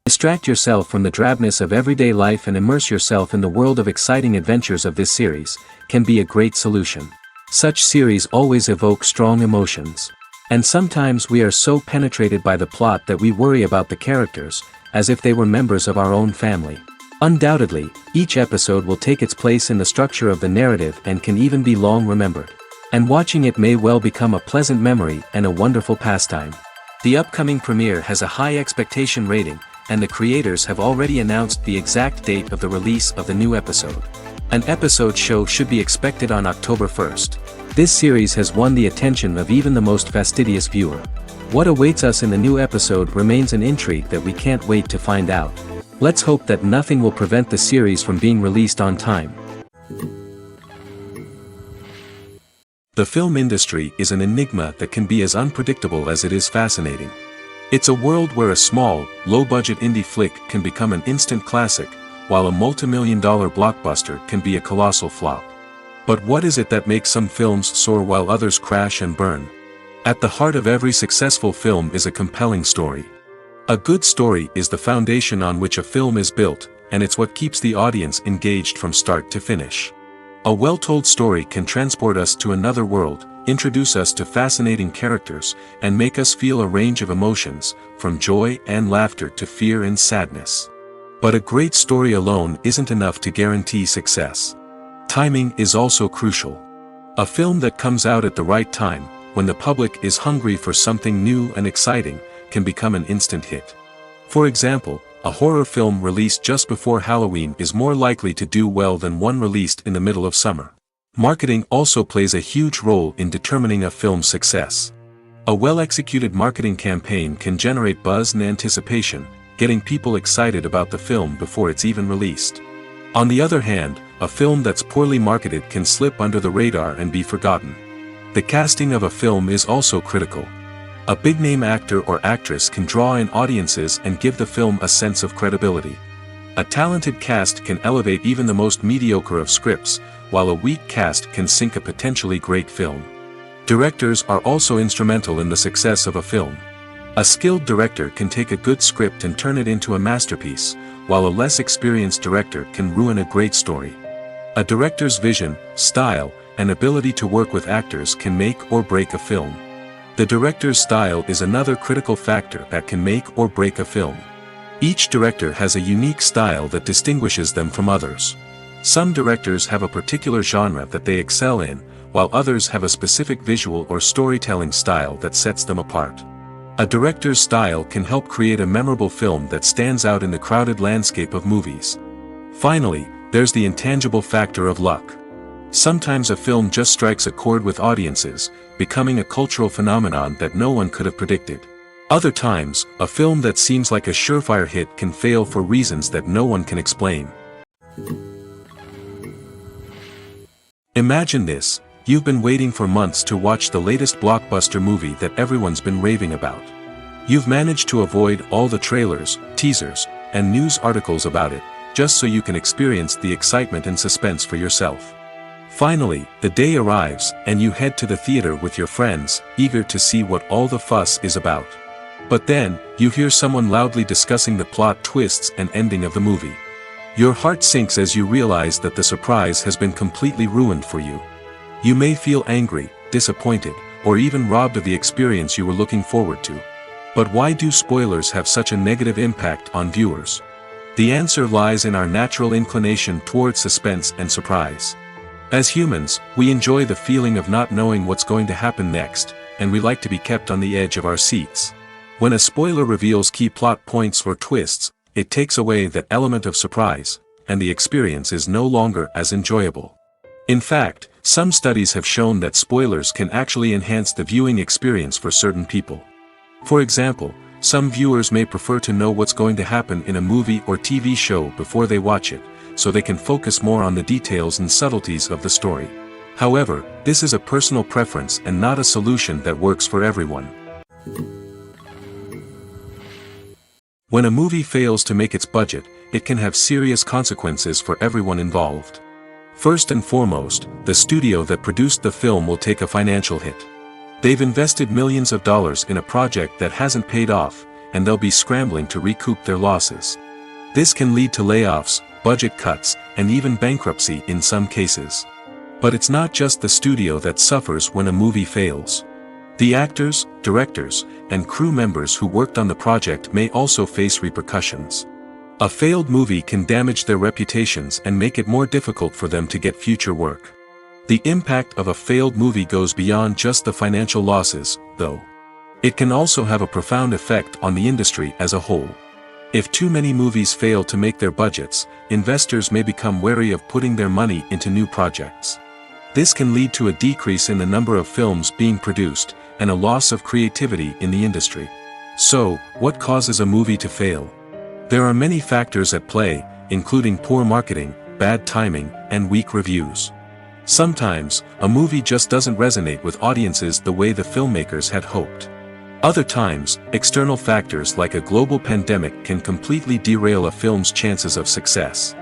Distract yourself from the drabness of everyday life and immerse yourself in the world of exciting adventures of this series, can be a great solution. Such series always evoke strong emotions. And sometimes we are so penetrated by the plot that we worry about the characters, as if they were members of our own family. Undoubtedly, each episode will take its place in the structure of the narrative and can even be long remembered. And watching it may well become a pleasant memory and a wonderful pastime. The upcoming premiere has a high expectation rating, and the creators have already announced the exact date of the release of the new episode. An episode show should be expected on October 1st. This series has won the attention of even the most fastidious viewer. What awaits us in the new episode remains an intrigue that we can't wait to find out. Let's hope that nothing will prevent the series from being released on time. The film industry is an enigma that can be as unpredictable as it is fascinating. It's a world where a small, low-budget indie flick can become an instant classic, while a multi-million-dollar blockbuster can be a colossal flop. But what is it that makes some films soar while others crash and burn? At the heart of every successful film is a compelling story. A good story is the foundation on which a film is built, and it's what keeps the audience engaged from start to finish. A well-told story can transport us to another world, introduce us to fascinating characters, and make us feel a range of emotions, from joy and laughter to fear and sadness. But a great story alone isn't enough to guarantee success. Timing is also crucial. A film that comes out at the right time, when the public is hungry for something new and exciting, can become an instant hit. For example, a horror film released just before Halloween is more likely to do well than one released in the middle of summer. Marketing also plays a huge role in determining a film's success. A well-executed marketing campaign can generate buzz and anticipation, getting people excited about the film before it's even released. On the other hand, a film that's poorly marketed can slip under the radar and be forgotten. The casting of a film is also critical. A big-name actor or actress can draw in audiences and give the film a sense of credibility. A talented cast can elevate even the most mediocre of scripts, while a weak cast can sink a potentially great film. Directors are also instrumental in the success of a film. A skilled director can take a good script and turn it into a masterpiece, while a less experienced director can ruin a great story. A director's vision, style, and ability to work with actors can make or break a film. The director's style is another critical factor that can make or break a film. Each director has a unique style that distinguishes them from others. Some directors have a particular genre that they excel in, while others have a specific visual or storytelling style that sets them apart. A director's style can help create a memorable film that stands out in the crowded landscape of movies. Finally, there's the intangible factor of luck. Sometimes a film just strikes a chord with audiences, becoming a cultural phenomenon that no one could have predicted. Other times, a film that seems like a surefire hit can fail for reasons that no one can explain. Imagine this: you've been waiting for months to watch the latest blockbuster movie that everyone's been raving about. You've managed to avoid all the trailers, teasers, and news articles about it, just so you can experience the excitement and suspense for yourself. Finally, the day arrives, and you head to the theater with your friends, eager to see what all the fuss is about. But then, you hear someone loudly discussing the plot twists and ending of the movie. Your heart sinks as you realize that the surprise has been completely ruined for you. You may feel angry, disappointed, or even robbed of the experience you were looking forward to. But why do spoilers have such a negative impact on viewers? The answer lies in our natural inclination toward suspense and surprise. As humans, we enjoy the feeling of not knowing what's going to happen next, and we like to be kept on the edge of our seats. When a spoiler reveals key plot points or twists, it takes away that element of surprise, and the experience is no longer as enjoyable. In fact, some studies have shown that spoilers can actually enhance the viewing experience for certain people. For example, some viewers may prefer to know what's going to happen in a movie or TV show before they watch it, so they can focus more on the details and subtleties of the story. However, this is a personal preference and not a solution that works for everyone. When a movie fails to make its budget, it can have serious consequences for everyone involved. First and foremost, the studio that produced the film will take a financial hit. They've invested millions of dollars in a project that hasn't paid off, and they'll be scrambling to recoup their losses. This can lead to layoffs, budget cuts, and even bankruptcy in some cases. But it's not just the studio that suffers when a movie fails. The actors, directors, and crew members who worked on the project may also face repercussions. A failed movie can damage their reputations and make it more difficult for them to get future work. The impact of a failed movie goes beyond just the financial losses, though. It can also have a profound effect on the industry as a whole. If too many movies fail to make their budgets, investors may become wary of putting their money into new projects. This can lead to a decrease in the number of films being produced, and a loss of creativity in the industry. So, what causes a movie to fail? There are many factors at play, including poor marketing, bad timing, and weak reviews. Sometimes, a movie just doesn't resonate with audiences the way the filmmakers had hoped. Other times, external factors like a global pandemic can completely derail a film's chances of success.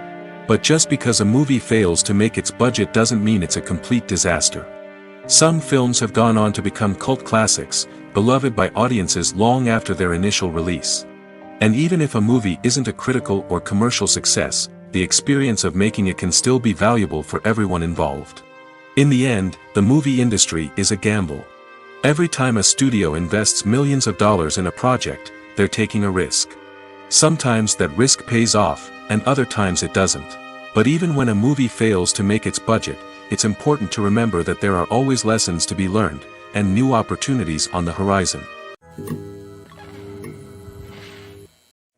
But just because a movie fails to make its budget doesn't mean it's a complete disaster. Some films have gone on to become cult classics, beloved by audiences long after their initial release. And even if a movie isn't a critical or commercial success, the experience of making it can still be valuable for everyone involved. In the end, the movie industry is a gamble. Every time a studio invests millions of dollars in a project, they're taking a risk. Sometimes that risk pays off, and other times it doesn't. But even when a movie fails to make its budget, it's important to remember that there are always lessons to be learned, and new opportunities on the horizon.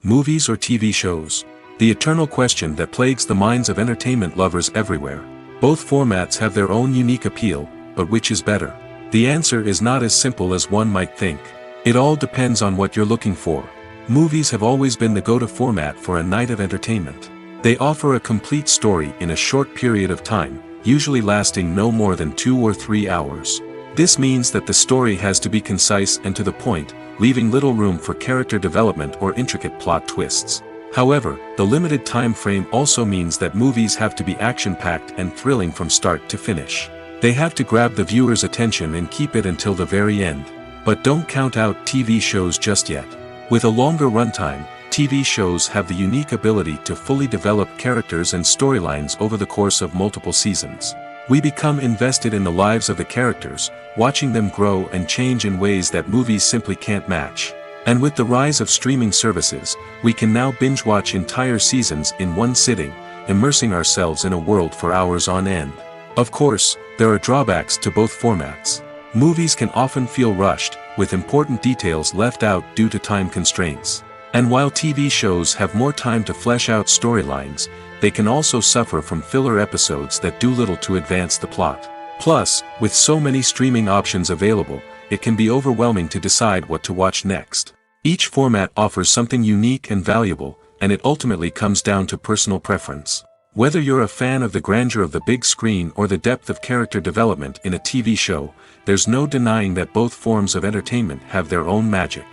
Movies or TV shows? The eternal question that plagues the minds of entertainment lovers everywhere. Both formats have their own unique appeal, but which is better? The answer is not as simple as one might think. It all depends on what you're looking for. Movies have always been the go-to format for a night of entertainment. They offer a complete story in a short period of time, usually lasting no more than 2 or 3 hours. This means that the story has to be concise and to the point, leaving little room for character development or intricate plot twists. However, the limited time frame also means that movies have to be action-packed and thrilling from start to finish. They have to grab the viewer's attention and keep it until the very end. But don't count out TV shows just yet. With a longer runtime, TV shows have the unique ability to fully develop characters and storylines over the course of multiple seasons. We become invested in the lives of the characters, watching them grow and change in ways that movies simply can't match. And with the rise of streaming services, we can now binge-watch entire seasons in one sitting, immersing ourselves in a world for hours on end. Of course, there are drawbacks to both formats. Movies can often feel rushed, with important details left out due to time constraints. And while TV shows have more time to flesh out storylines, they can also suffer from filler episodes that do little to advance the plot. Plus, with so many streaming options available, it can be overwhelming to decide what to watch next. Each format offers something unique and valuable, and it ultimately comes down to personal preference. Whether you're a fan of the grandeur of the big screen or the depth of character development in a TV show, there's no denying that both forms of entertainment have their own magic.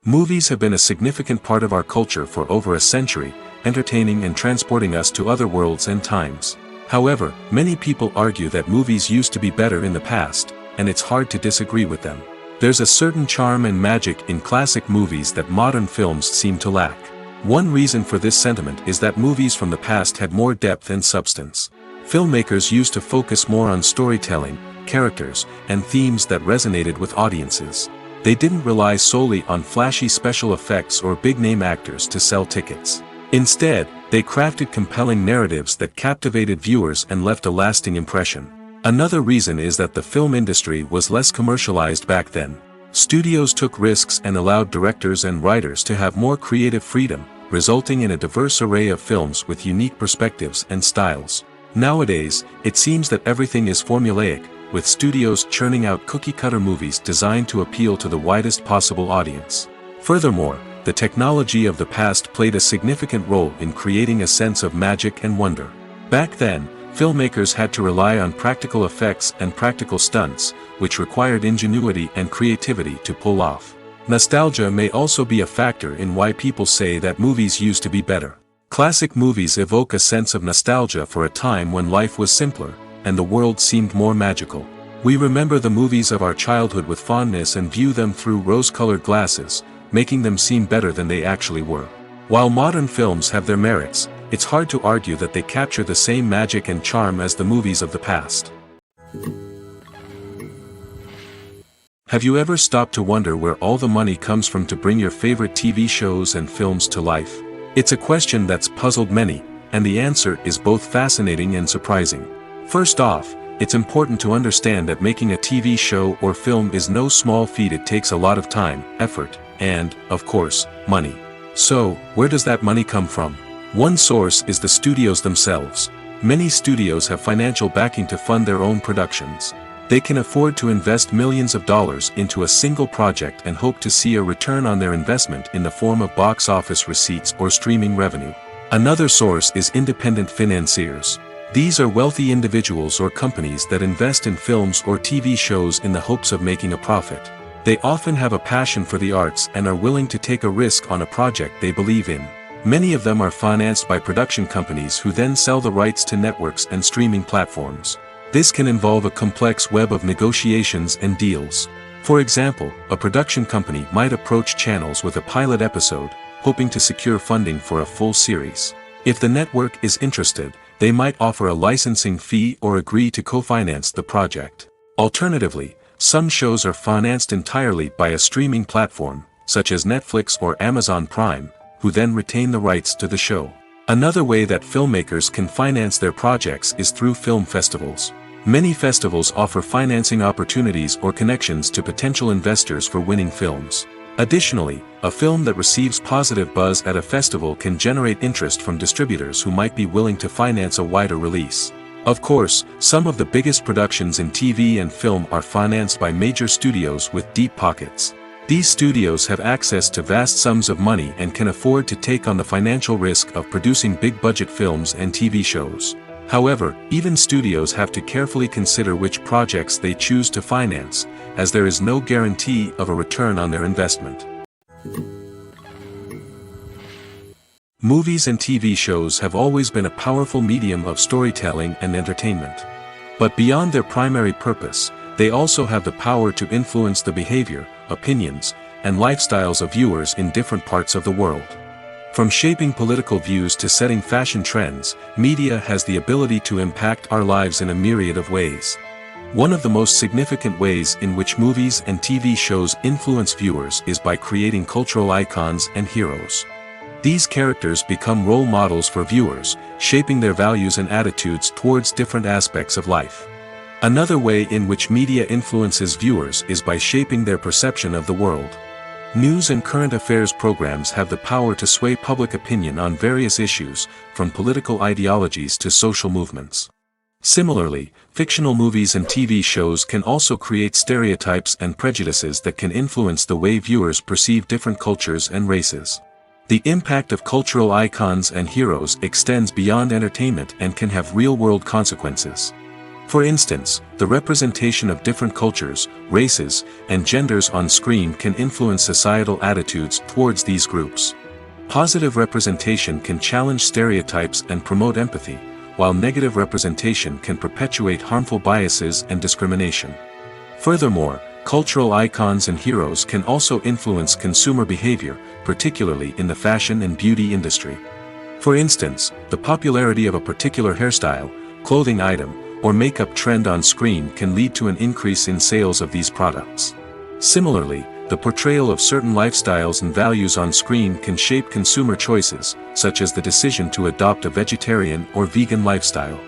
Movies have been a significant part of our culture for over a century, entertaining and transporting us to other worlds and times. However, many people argue that movies used to be better in the past, and it's hard to disagree with them. There's a certain charm and magic in classic movies that modern films seem to lack. One reason for this sentiment is that movies from the past had more depth and substance. Filmmakers used to focus more on storytelling, characters, and themes that resonated with audiences. They didn't rely solely on flashy special effects or big-name actors to sell tickets. Instead, they crafted compelling narratives that captivated viewers and left a lasting impression. Another reason is that the film industry was less commercialized back then. Studios took risks and allowed directors and writers to have more creative freedom, resulting in a diverse array of films with unique perspectives and styles. Nowadays, it seems that everything is formulaic, with studios churning out cookie-cutter movies designed to appeal to the widest possible audience. Furthermore, the technology of the past played a significant role in creating a sense of magic and wonder. Back then, filmmakers had to rely on practical effects and practical stunts, which required ingenuity and creativity to pull off. Nostalgia may also be a factor in why people say that movies used to be better. Classic movies evoke a sense of nostalgia for a time when life was simpler, and the world seemed more magical. We remember the movies of our childhood with fondness and view them through rose-colored glasses, making them seem better than they actually were. While modern films have their merits, it's hard to argue that they capture the same magic and charm as the movies of the past. Have you ever stopped to wonder where all the money comes from to bring your favorite TV shows and films to life? It's a question that's puzzled many, and the answer is both fascinating and surprising. First off, it's important to understand that making a TV show or film is no small feat. It takes a lot of time, effort, and, of course, money. So, where does that money come from? One source is the studios themselves. Many studios have financial backing to fund their own productions. They can afford to invest millions of dollars into a single project and hope to see a return on their investment in the form of box office receipts or streaming revenue. Another source is independent financiers. These are wealthy individuals or companies that invest in films or TV shows in the hopes of making a profit. They often have a passion for the arts and are willing to take a risk on a project they believe in. Many of them are financed by production companies who then sell the rights to networks and streaming platforms. This can involve a complex web of negotiations and deals. For example, a production company might approach channels with a pilot episode, hoping to secure funding for a full series. If the network is interested, they might offer a licensing fee or agree to co-finance the project. Alternatively, some shows are financed entirely by a streaming platform, such as Netflix or Amazon Prime, who then retain the rights to the show. Another way that filmmakers can finance their projects is through film festivals. Many festivals offer financing opportunities or connections to potential investors for winning films. Additionally, a film that receives positive buzz at a festival can generate interest from distributors who might be willing to finance a wider release. Of course, some of the biggest productions in TV and film are financed by major studios with deep pockets. These studios have access to vast sums of money and can afford to take on the financial risk of producing big-budget films and TV shows. However, even studios have to carefully consider which projects they choose to finance, as there is no guarantee of a return on their investment. Movies and TV shows have always been a powerful medium of storytelling and entertainment. But beyond their primary purpose, they also have the power to influence the behavior, opinions, and lifestyles of viewers in different parts of the world. From shaping political views to setting fashion trends, media has the ability to impact our lives in a myriad of ways. One of the most significant ways in which movies and TV shows influence viewers is by creating cultural icons and heroes. These characters become role models for viewers, shaping their values and attitudes towards different aspects of life. Another way in which media influences viewers is by shaping their perception of the world. News and current affairs programs have the power to sway public opinion on various issues, from political ideologies to social movements. Similarly, fictional movies and TV shows can also create stereotypes and prejudices that can influence the way viewers perceive different cultures and races. The impact of cultural icons and heroes extends beyond entertainment and can have real-world consequences. For instance, the representation of different cultures, races, and genders on screen can influence societal attitudes towards these groups. Positive representation can challenge stereotypes and promote empathy, while negative representation can perpetuate harmful biases and discrimination. Furthermore, cultural icons and heroes can also influence consumer behavior, particularly in the fashion and beauty industry. For instance, the popularity of a particular hairstyle, clothing item, or makeup trend on screen can lead to an increase in sales of these products. Similarly, the portrayal of certain lifestyles and values on screen can shape consumer choices, such as the decision to adopt a vegetarian or vegan lifestyle.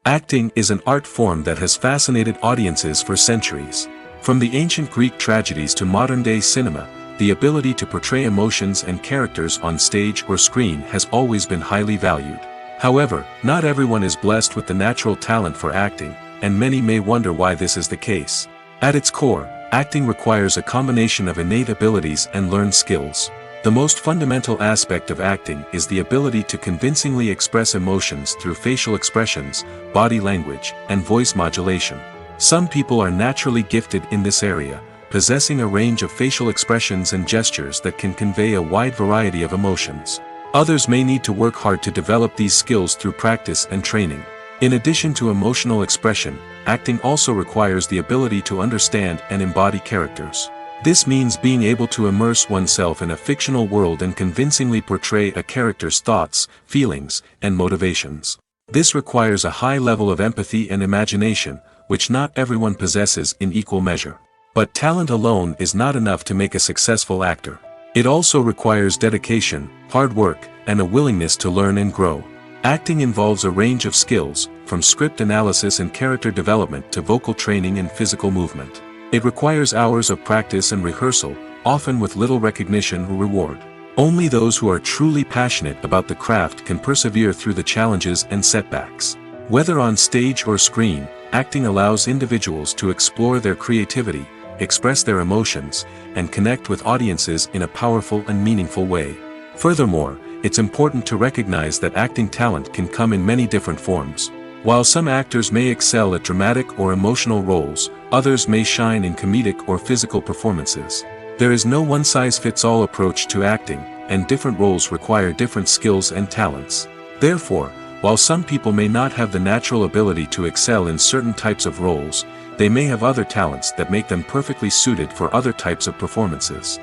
Acting is an art form that has fascinated audiences for centuries. From the ancient Greek tragedies to modern-day cinema, the ability to portray emotions and characters on stage or screen has always been highly valued. However, not everyone is blessed with the natural talent for acting, and many may wonder why this is the case. At its core, acting requires a combination of innate abilities and learned skills. The most fundamental aspect of acting is the ability to convincingly express emotions through facial expressions, body language, and voice modulation. Some people are naturally gifted in this area, possessing a range of facial expressions and gestures that can convey a wide variety of emotions. Others may need to work hard to develop these skills through practice and training. In addition to emotional expression, acting also requires the ability to understand and embody characters. This means being able to immerse oneself in a fictional world and convincingly portray a character's thoughts, feelings, and motivations. This requires a high level of empathy and imagination, which not everyone possesses in equal measure. But talent alone is not enough to make a successful actor. It also requires dedication, hard work, and a willingness to learn and grow. Acting involves a range of skills, from script analysis and character development to vocal training and physical movement. It requires hours of practice and rehearsal, often with little recognition or reward. Only those who are truly passionate about the craft can persevere through the challenges and setbacks. Whether on stage or screen, acting allows individuals to explore their creativity, express their emotions, and connect with audiences in a powerful and meaningful way. Furthermore, it's important to recognize that acting talent can come in many different forms. While some actors may excel at dramatic or emotional roles, others may shine in comedic or physical performances. There is no one-size-fits-all approach to acting, and different roles require different skills and talents. Therefore, while some people may not have the natural ability to excel in certain types of roles, they may have other talents that make them perfectly suited for other types of performances.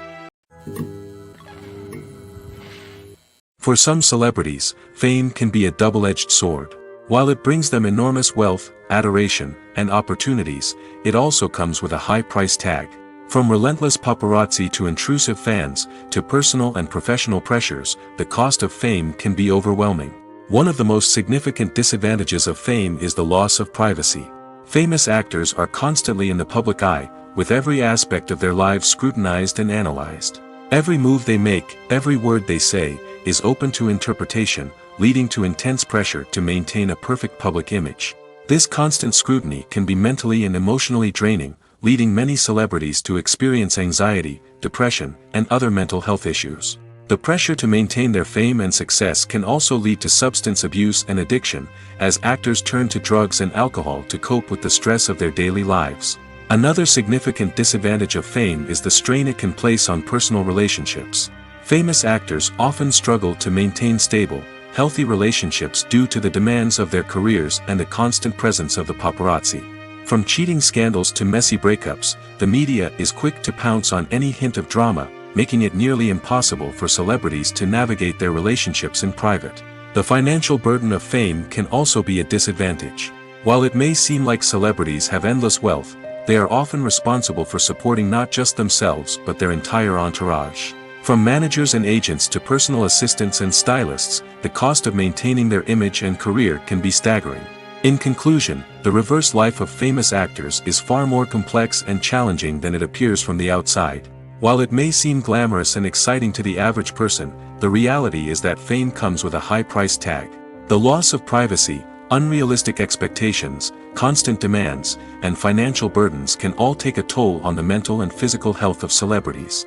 For some celebrities, fame can be a double-edged sword. While it brings them enormous wealth, adoration, and opportunities, it also comes with a high price tag. From relentless paparazzi to intrusive fans, to personal and professional pressures, the cost of fame can be overwhelming. One of the most significant disadvantages of fame is the loss of privacy. Famous actors are constantly in the public eye, with every aspect of their lives scrutinized and analyzed. Every move they make, every word they say, is open to interpretation, leading to intense pressure to maintain a perfect public image. This constant scrutiny can be mentally and emotionally draining, leading many celebrities to experience anxiety, depression, and other mental health issues. The pressure to maintain their fame and success can also lead to substance abuse and addiction, as actors turn to drugs and alcohol to cope with the stress of their daily lives. Another significant disadvantage of fame is the strain it can place on personal relationships. Famous actors often struggle to maintain stable, healthy relationships due to the demands of their careers and the constant presence of the paparazzi. From cheating scandals to messy breakups, the media is quick to pounce on any hint of drama, making it nearly impossible for celebrities to navigate their relationships in private. The financial burden of fame can also be a disadvantage. While it may seem like celebrities have endless wealth, they are often responsible for supporting not just themselves but their entire entourage. From managers and agents to personal assistants and stylists, the cost of maintaining their image and career can be staggering. In conclusion, the reverse life of famous actors is far more complex and challenging than it appears from the outside. While it may seem glamorous and exciting to the average person, the reality is that fame comes with a high price tag. The loss of privacy, unrealistic expectations, constant demands, and financial burdens can all take a toll on the mental and physical health of celebrities.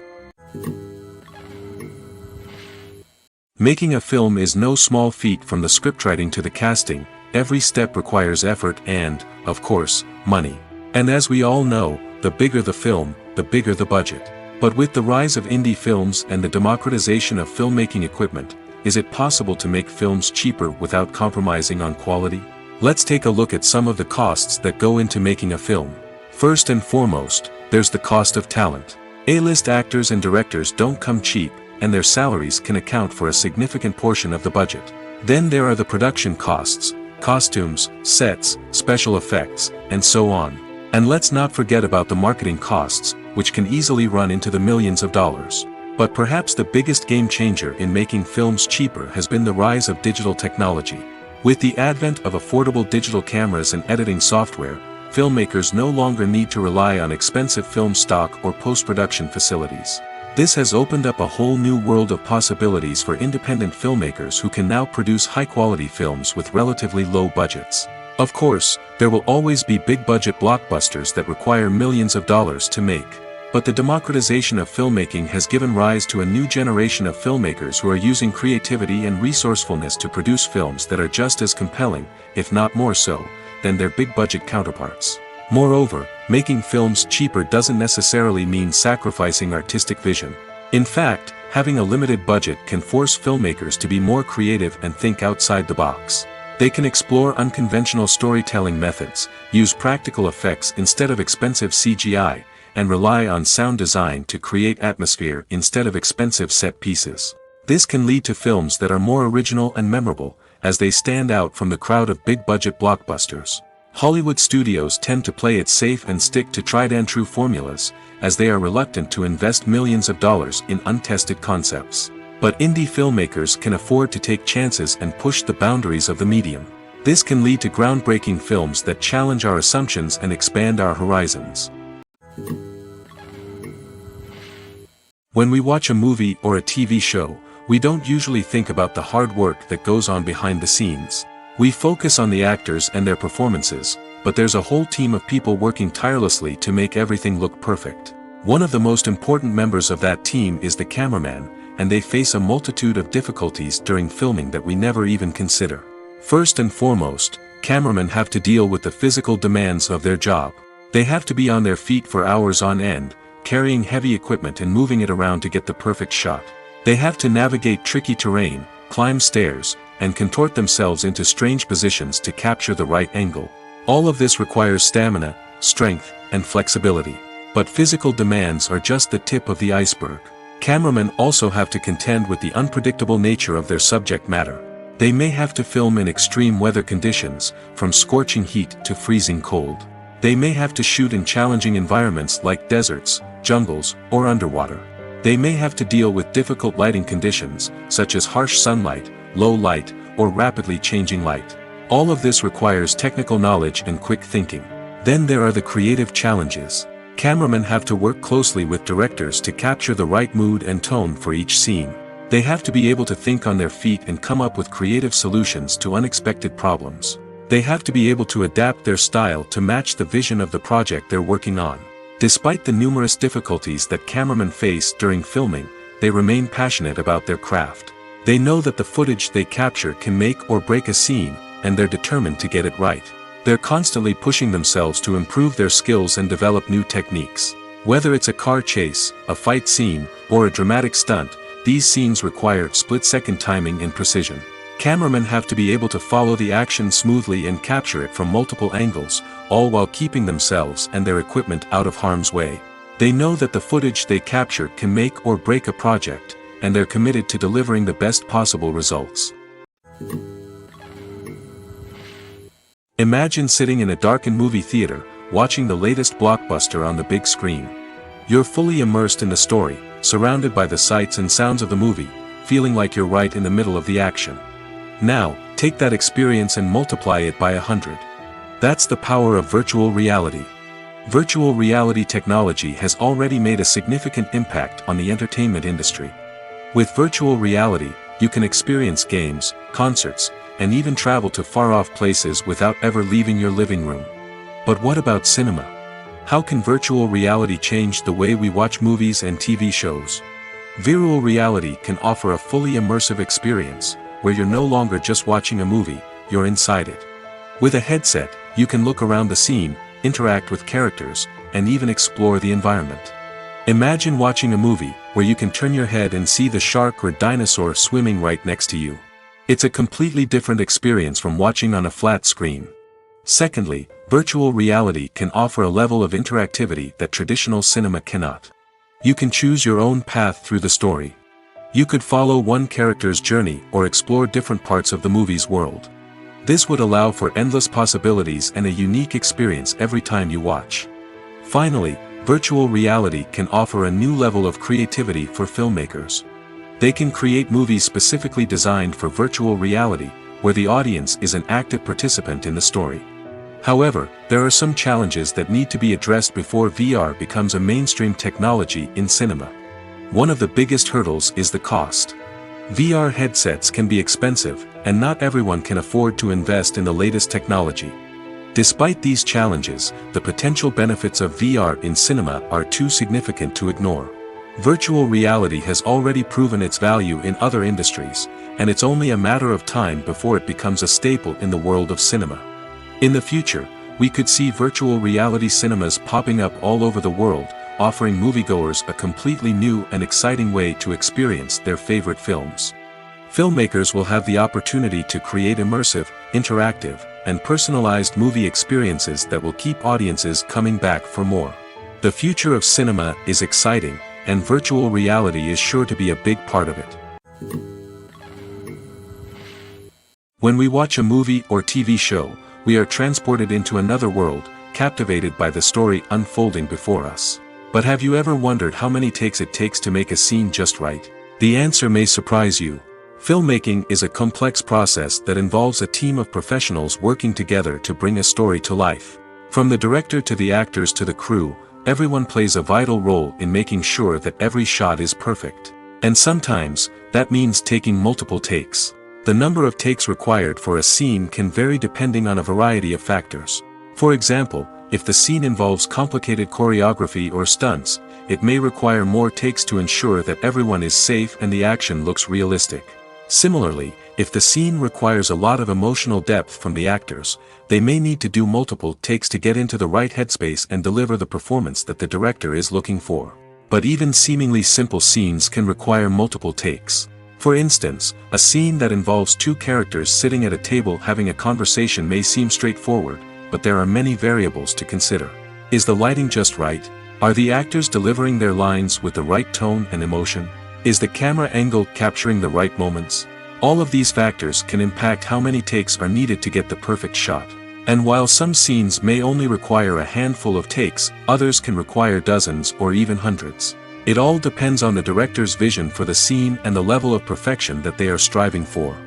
Making a film is no small feat. From the scriptwriting to the casting, every step requires effort and, of course, money. And as we all know, the bigger the film, the bigger the budget. But with the rise of indie films and the democratization of filmmaking equipment, is it possible to make films cheaper without compromising on quality? Let's take a look at some of the costs that go into making a film. First and foremost, there's the cost of talent. A-list actors and directors don't come cheap, and their salaries can account for a significant portion of the budget. Then there are the production costs, costumes, sets, special effects, and so on. And let's not forget about the marketing costs, which can easily run into the millions of dollars. But perhaps the biggest game changer in making films cheaper has been the rise of digital technology. With the advent of affordable digital cameras and editing software, filmmakers no longer need to rely on expensive film stock or post-production facilities. This has opened up a whole new world of possibilities for independent filmmakers who can now produce high-quality films with relatively low budgets. Of course, there will always be big-budget blockbusters that require millions of dollars to make. But the democratization of filmmaking has given rise to a new generation of filmmakers who are using creativity and resourcefulness to produce films that are just as compelling, if not more so, than their big-budget counterparts. Moreover, making films cheaper doesn't necessarily mean sacrificing artistic vision. In fact, having a limited budget can force filmmakers to be more creative and think outside the box. They can explore unconventional storytelling methods, use practical effects instead of expensive CGI, and rely on sound design to create atmosphere instead of expensive set pieces. This can lead to films that are more original and memorable, as they stand out from the crowd of big-budget blockbusters. Hollywood studios tend to play it safe and stick to tried-and-true formulas, as they are reluctant to invest millions of dollars in untested concepts. But indie filmmakers can afford to take chances and push the boundaries of the medium. This can lead to groundbreaking films that challenge our assumptions and expand our horizons. When we watch a movie or a TV show, we don't usually think about the hard work that goes on behind the scenes. We focus on the actors and their performances, but there's a whole team of people working tirelessly to make everything look perfect. One of the most important members of that team is the cameraman, and they face a multitude of difficulties during filming that we never even consider. First and foremost, cameramen have to deal with the physical demands of their job. They have to be on their feet for hours on end, carrying heavy equipment and moving it around to get the perfect shot. They have to navigate tricky terrain, climb stairs, and contort themselves into strange positions to capture the right angle. All of this requires stamina, strength, and flexibility. But physical demands are just the tip of the iceberg. Cameramen also have to contend with the unpredictable nature of their subject matter. They may have to film in extreme weather conditions, from scorching heat to freezing cold. They may have to shoot in challenging environments like deserts, jungles, or underwater. They may have to deal with difficult lighting conditions, such as harsh sunlight, low light, or rapidly changing light. All of this requires technical knowledge and quick thinking. Then there are the creative challenges. Cameramen have to work closely with directors to capture the right mood and tone for each scene. They have to be able to think on their feet and come up with creative solutions to unexpected problems. They have to be able to adapt their style to match the vision of the project they're working on. Despite the numerous difficulties that cameramen face during filming, they remain passionate about their craft. They know that the footage they capture can make or break a scene, and they're determined to get it right. They're constantly pushing themselves to improve their skills and develop new techniques. Whether it's a car chase, a fight scene, or a dramatic stunt, these scenes require split-second timing and precision. Cameramen have to be able to follow the action smoothly and capture it from multiple angles, all while keeping themselves and their equipment out of harm's way. They know that the footage they capture can make or break a project, and they're committed to delivering the best possible results. Imagine sitting in a darkened movie theater, watching the latest blockbuster on the big screen. You're fully immersed in the story, surrounded by the sights and sounds of the movie, feeling like you're right in the middle of the action. Now, take that experience and multiply it by 100. That's the power of virtual reality. Virtual reality technology has already made a significant impact on the entertainment industry. With virtual reality, you can experience games, concerts, and even travel to far-off places without ever leaving your living room. But what about cinema? How can virtual reality change the way we watch movies and TV shows? Virtual reality can offer a fully immersive experience, where you're no longer just watching a movie, you're inside it. With a headset, you can look around the scene, interact with characters, and even explore the environment. Imagine watching a movie, where you can turn your head and see the shark or dinosaur swimming right next to you. It's a completely different experience from watching on a flat screen. Secondly, virtual reality can offer a level of interactivity that traditional cinema cannot. You can choose your own path through the story. You could follow one character's journey or explore different parts of the movie's world. This would allow for endless possibilities and a unique experience every time you watch. Finally, virtual reality can offer a new level of creativity for filmmakers. They can create movies specifically designed for virtual reality, where the audience is an active participant in the story. However, there are some challenges that need to be addressed before VR becomes a mainstream technology in cinema. One of the biggest hurdles is the cost. VR headsets can be expensive, and not everyone can afford to invest in the latest technology. Despite these challenges, the potential benefits of VR in cinema are too significant to ignore. Virtual reality has already proven its value in other industries, and it's only a matter of time before it becomes a staple in the world of cinema. In the future, we could see virtual reality cinemas popping up all over the world, offering moviegoers a completely new and exciting way to experience their favorite films. Filmmakers will have the opportunity to create immersive, interactive, and personalized movie experiences that will keep audiences coming back for more. The future of cinema is exciting, and virtual reality is sure to be a big part of it. When we watch a movie or TV show, we are transported into another world, captivated by the story unfolding before us. But have you ever wondered how many takes it takes to make a scene just right? The answer may surprise you. Filmmaking is a complex process that involves a team of professionals working together to bring a story to life. From the director to the actors to the crew, everyone plays a vital role in making sure that every shot is perfect. And sometimes, that means taking multiple takes. The number of takes required for a scene can vary depending on a variety of factors. For example, if the scene involves complicated choreography or stunts, it may require more takes to ensure that everyone is safe and the action looks realistic. Similarly, if the scene requires a lot of emotional depth from the actors, they may need to do multiple takes to get into the right headspace and deliver the performance that the director is looking for. But even seemingly simple scenes can require multiple takes. For instance, a scene that involves two characters sitting at a table having a conversation may seem straightforward, but there are many variables to consider. Is the lighting just right? Are the actors delivering their lines with the right tone and emotion? Is the camera angle capturing the right moments? All of these factors can impact how many takes are needed to get the perfect shot. And while some scenes may only require a handful of takes, others can require dozens or even hundreds. It all depends on the director's vision for the scene and the level of perfection that they are striving for.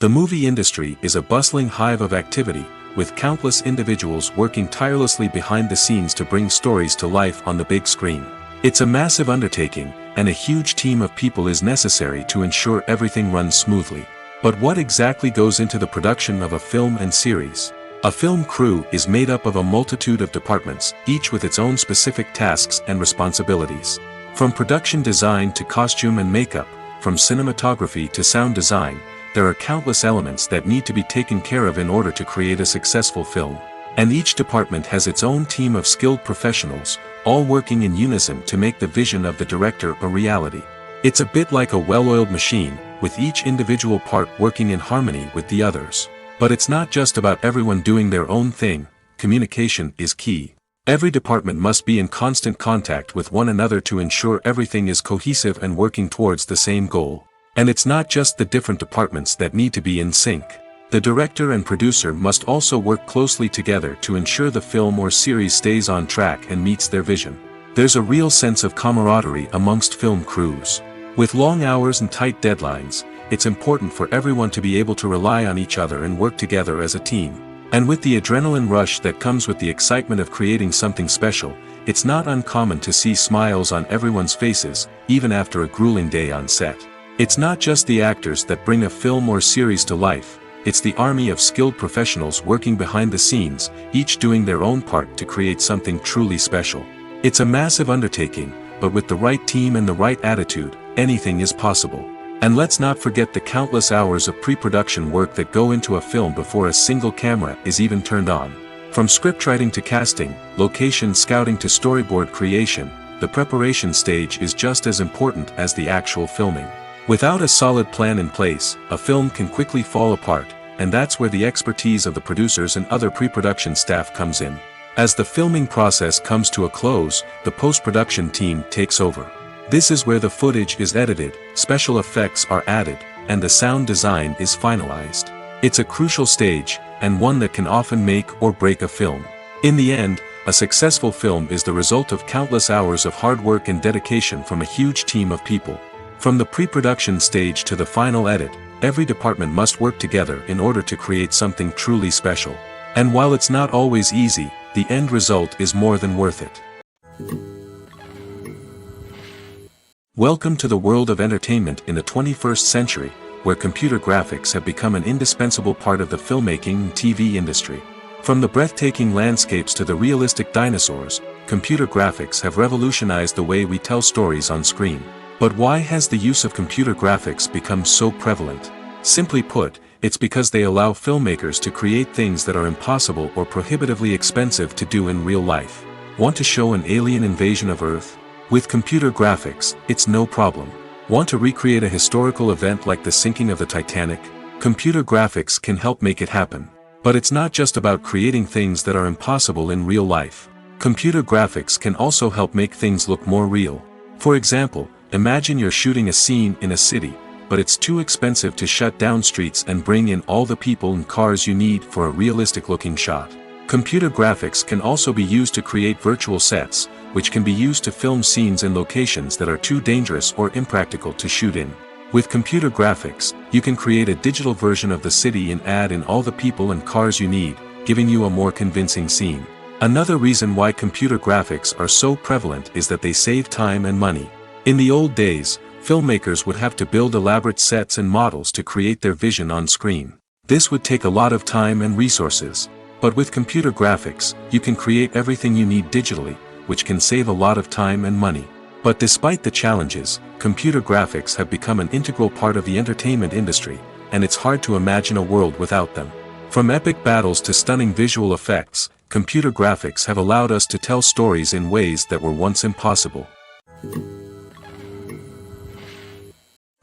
The movie industry is a bustling hive of activity, with countless individuals working tirelessly behind the scenes to bring stories to life on the big screen. It's a massive undertaking, and a huge team of people is necessary to ensure everything runs smoothly. But what exactly goes into the production of a film and series? A film crew is made up of a multitude of departments, each with its own specific tasks and responsibilities. From production design to costume and makeup, from cinematography to sound design, there are countless elements that need to be taken care of in order to create a successful film. And each department has its own team of skilled professionals, all working in unison to make the vision of the director a reality. It's a bit like a well-oiled machine, with each individual part working in harmony with the others. But it's not just about everyone doing their own thing. Communication is key. Every department must be in constant contact with one another to ensure everything is cohesive and working towards the same goal. And it's not just the different departments that need to be in sync. The director and producer must also work closely together to ensure the film or series stays on track and meets their vision. There's a real sense of camaraderie amongst film crews. With long hours and tight deadlines, it's important for everyone to be able to rely on each other and work together as a team. And with the adrenaline rush that comes with the excitement of creating something special, it's not uncommon to see smiles on everyone's faces, even after a grueling day on set. It's not just the actors that bring a film or series to life, it's the army of skilled professionals working behind the scenes, each doing their own part to create something truly special. It's a massive undertaking, but with the right team and the right attitude, anything is possible. And let's not forget the countless hours of pre-production work that go into a film before a single camera is even turned on. From scriptwriting to casting, location scouting to storyboard creation, the preparation stage is just as important as the actual filming. Without a solid plan in place, a film can quickly fall apart, and that's where the expertise of the producers and other pre-production staff comes in. As the filming process comes to a close, the post-production team takes over. This is where the footage is edited, special effects are added, and the sound design is finalized. It's a crucial stage, and one that can often make or break a film. In the end, a successful film is the result of countless hours of hard work and dedication from a huge team of people. From the pre-production stage to the final edit, every department must work together in order to create something truly special. And while it's not always easy, the end result is more than worth it. Welcome to the world of entertainment in the 21st century, where computer graphics have become an indispensable part of the filmmaking and TV industry. From the breathtaking landscapes to the realistic dinosaurs, computer graphics have revolutionized the way we tell stories on screen. But why has the use of computer graphics become so prevalent? Simply put, it's because they allow filmmakers to create things that are impossible or prohibitively expensive to do in real life. Want to show an alien invasion of Earth? With computer graphics, it's no problem. Want to recreate a historical event like the sinking of the Titanic? Computer graphics can help make it happen. But it's not just about creating things that are impossible in real life. Computer graphics can also help make things look more real. For example, imagine you're shooting a scene in a city, but it's too expensive to shut down streets and bring in all the people and cars you need for a realistic-looking shot. Computer graphics can also be used to create virtual sets, which can be used to film scenes in locations that are too dangerous or impractical to shoot in. With computer graphics, you can create a digital version of the city and add in all the people and cars you need, giving you a more convincing scene. Another reason why computer graphics are so prevalent is that they save time and money. In the old days, filmmakers would have to build elaborate sets and models to create their vision on screen. This would take a lot of time and resources. But with computer graphics, you can create everything you need digitally, which can save a lot of time and money. But despite the challenges, computer graphics have become an integral part of the entertainment industry, and it's hard to imagine a world without them. From epic battles to stunning visual effects, computer graphics have allowed us to tell stories in ways that were once impossible.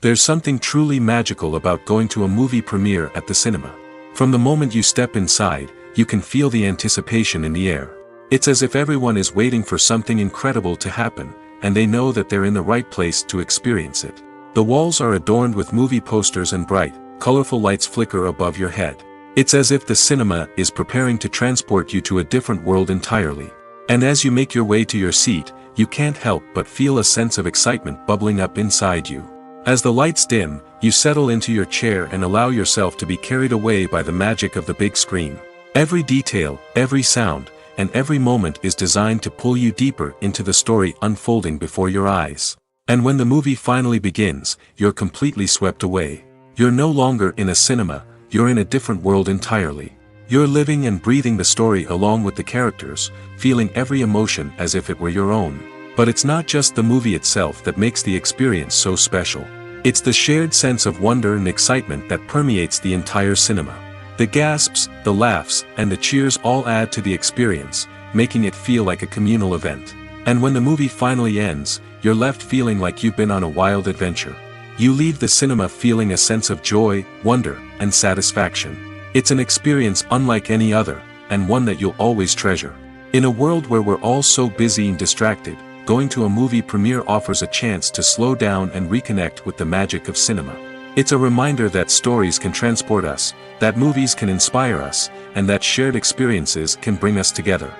There's something truly magical about going to a movie premiere at the cinema. From the moment you step inside, you can feel the anticipation in the air. It's as if everyone is waiting for something incredible to happen, and they know that they're in the right place to experience it. The walls are adorned with movie posters and bright, colorful lights flicker above your head. It's as if the cinema is preparing to transport you to a different world entirely. And as you make your way to your seat, you can't help but feel a sense of excitement bubbling up inside you. As the lights dim, you settle into your chair and allow yourself to be carried away by the magic of the big screen. Every detail, every sound, and every moment is designed to pull you deeper into the story unfolding before your eyes. And when the movie finally begins, you're completely swept away. You're no longer in a cinema, you're in a different world entirely. You're living and breathing the story along with the characters, feeling every emotion as if it were your own. But it's not just the movie itself that makes the experience so special. It's the shared sense of wonder and excitement that permeates the entire cinema. The gasps, the laughs, and the cheers all add to the experience, making it feel like a communal event. And when the movie finally ends, you're left feeling like you've been on a wild adventure. You leave the cinema feeling a sense of joy, wonder, and satisfaction. It's an experience unlike any other, and one that you'll always treasure. In a world where we're all so busy and distracted, going to a movie premiere offers a chance to slow down and reconnect with the magic of cinema. It's a reminder that stories can transport us, that movies can inspire us, and that shared experiences can bring us together.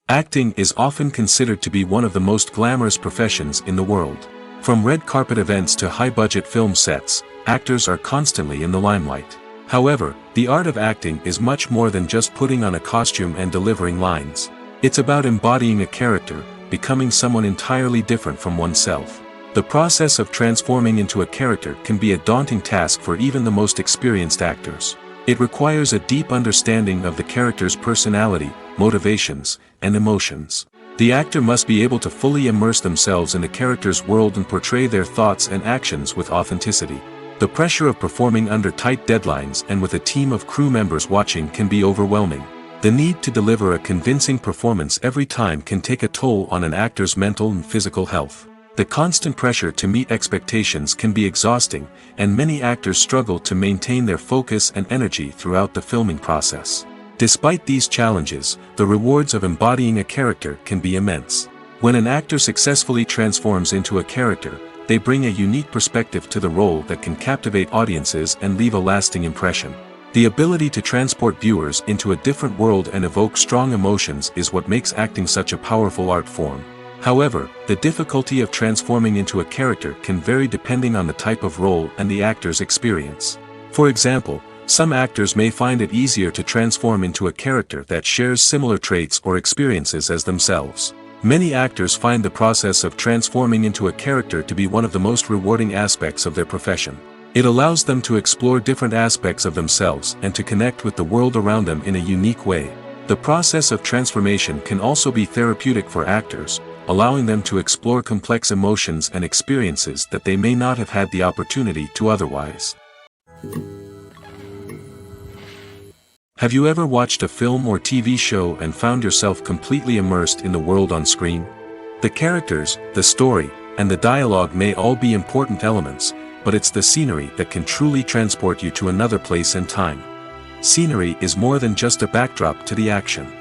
Acting is often considered to be one of the most glamorous professions in the world. From red carpet events to high-budget film sets, actors are constantly in the limelight. However, the art of acting is much more than just putting on a costume and delivering lines. It's about embodying a character, becoming someone entirely different from oneself. The process of transforming into a character can be a daunting task for even the most experienced actors. It requires a deep understanding of the character's personality, motivations, and emotions. The actor must be able to fully immerse themselves in the character's world and portray their thoughts and actions with authenticity. The pressure of performing under tight deadlines and with a team of crew members watching can be overwhelming. The need to deliver a convincing performance every time can take a toll on an actor's mental and physical health. The constant pressure to meet expectations can be exhausting, and many actors struggle to maintain their focus and energy throughout the filming process. Despite these challenges, the rewards of embodying a character can be immense. When an actor successfully transforms into a character, they bring a unique perspective to the role that can captivate audiences and leave a lasting impression. The ability to transport viewers into a different world and evoke strong emotions is what makes acting such a powerful art form. However, the difficulty of transforming into a character can vary depending on the type of role and the actor's experience. For example, some actors may find it easier to transform into a character that shares similar traits or experiences as themselves. Many actors find the process of transforming into a character to be one of the most rewarding aspects of their profession. It allows them to explore different aspects of themselves and to connect with the world around them in a unique way. The process of transformation can also be therapeutic for actors, allowing them to explore complex emotions and experiences that they may not have had the opportunity to otherwise. Have you ever watched a film or TV show and found yourself completely immersed in the world on screen? The characters, the story, and the dialogue may all be important elements, but it's the scenery that can truly transport you to another place and time. Scenery is more than just a backdrop to the action.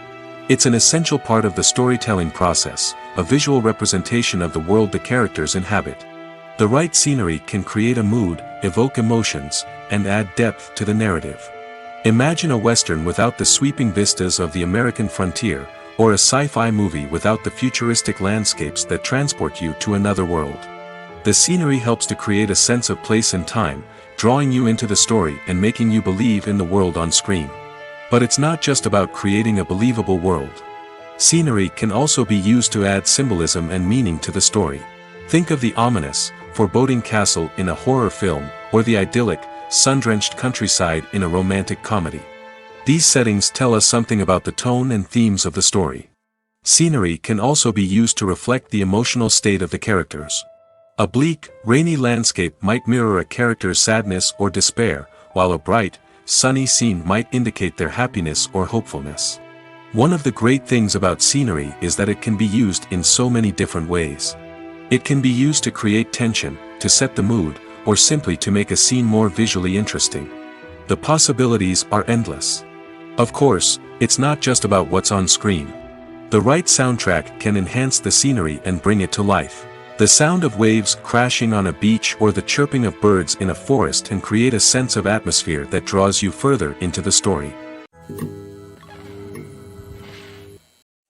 It's an essential part of the storytelling process, a visual representation of the world the characters inhabit. The right scenery can create a mood, evoke emotions, and add depth to the narrative. Imagine a Western without the sweeping vistas of the American frontier, or a sci-fi movie without the futuristic landscapes that transport you to another world. The scenery helps to create a sense of place and time, drawing you into the story and making you believe in the world on screen. But it's not just about creating a believable world. Scenery can also be used to add symbolism and meaning to the story. Think of the ominous, foreboding castle in a horror film, or the idyllic, sun-drenched countryside in a romantic comedy. These settings tell us something about the tone and themes of the story. Scenery can also be used to reflect the emotional state of the characters. A bleak, rainy landscape might mirror a character's sadness or despair, while a bright, sunny scene might indicate their happiness or hopefulness. One of the great things about scenery is that it can be used in so many different ways. It can be used to create tension, to set the mood, or simply to make a scene more visually interesting. The possibilities are endless. Of course, it's not just about what's on screen. The right soundtrack can enhance the scenery and bring it to life. The sound of waves crashing on a beach or the chirping of birds in a forest can create a sense of atmosphere that draws you further into the story.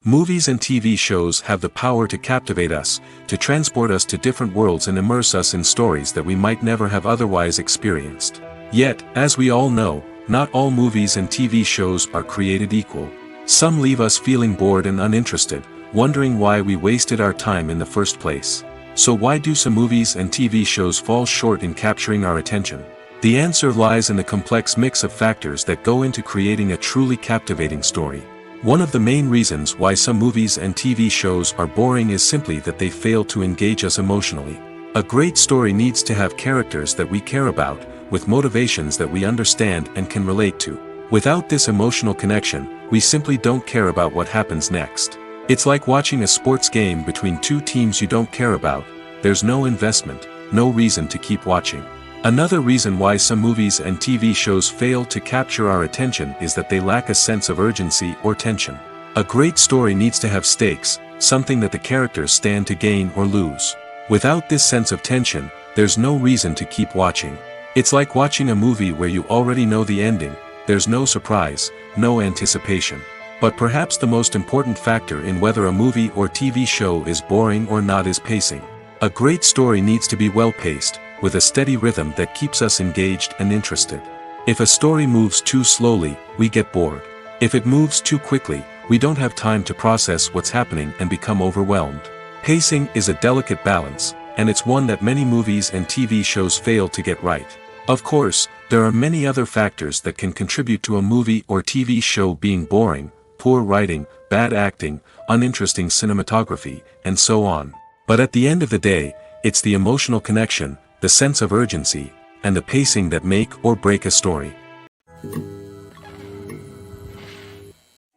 Movies and TV shows have the power to captivate us, to transport us to different worlds and immerse us in stories that we might never have otherwise experienced. Yet, as we all know, not all movies and TV shows are created equal. Some leave us feeling bored and uninterested, wondering why we wasted our time in the first place. So why do some movies and TV shows fall short in capturing our attention? The answer lies in the complex mix of factors that go into creating a truly captivating story. One of the main reasons why some movies and TV shows are boring is simply that they fail to engage us emotionally. A great story needs to have characters that we care about, with motivations that we understand and can relate to. Without this emotional connection, we simply don't care about what happens next. It's like watching a sports game between two teams you don't care about. There's no investment, no reason to keep watching. Another reason why some movies and TV shows fail to capture our attention is that they lack a sense of urgency or tension. A great story needs to have stakes, something that the characters stand to gain or lose. Without this sense of tension, there's no reason to keep watching. It's like watching a movie where you already know the ending. There's no surprise, no anticipation. But perhaps the most important factor in whether a movie or TV show is boring or not is pacing. A great story needs to be well-paced, with a steady rhythm that keeps us engaged and interested. If a story moves too slowly, we get bored. If it moves too quickly, we don't have time to process what's happening and become overwhelmed. Pacing is a delicate balance, and it's one that many movies and TV shows fail to get right. Of course, there are many other factors that can contribute to a movie or TV show being boring: poor writing, bad acting, uninteresting cinematography, and so on. But at the end of the day, it's the emotional connection, the sense of urgency, and the pacing that make or break a story.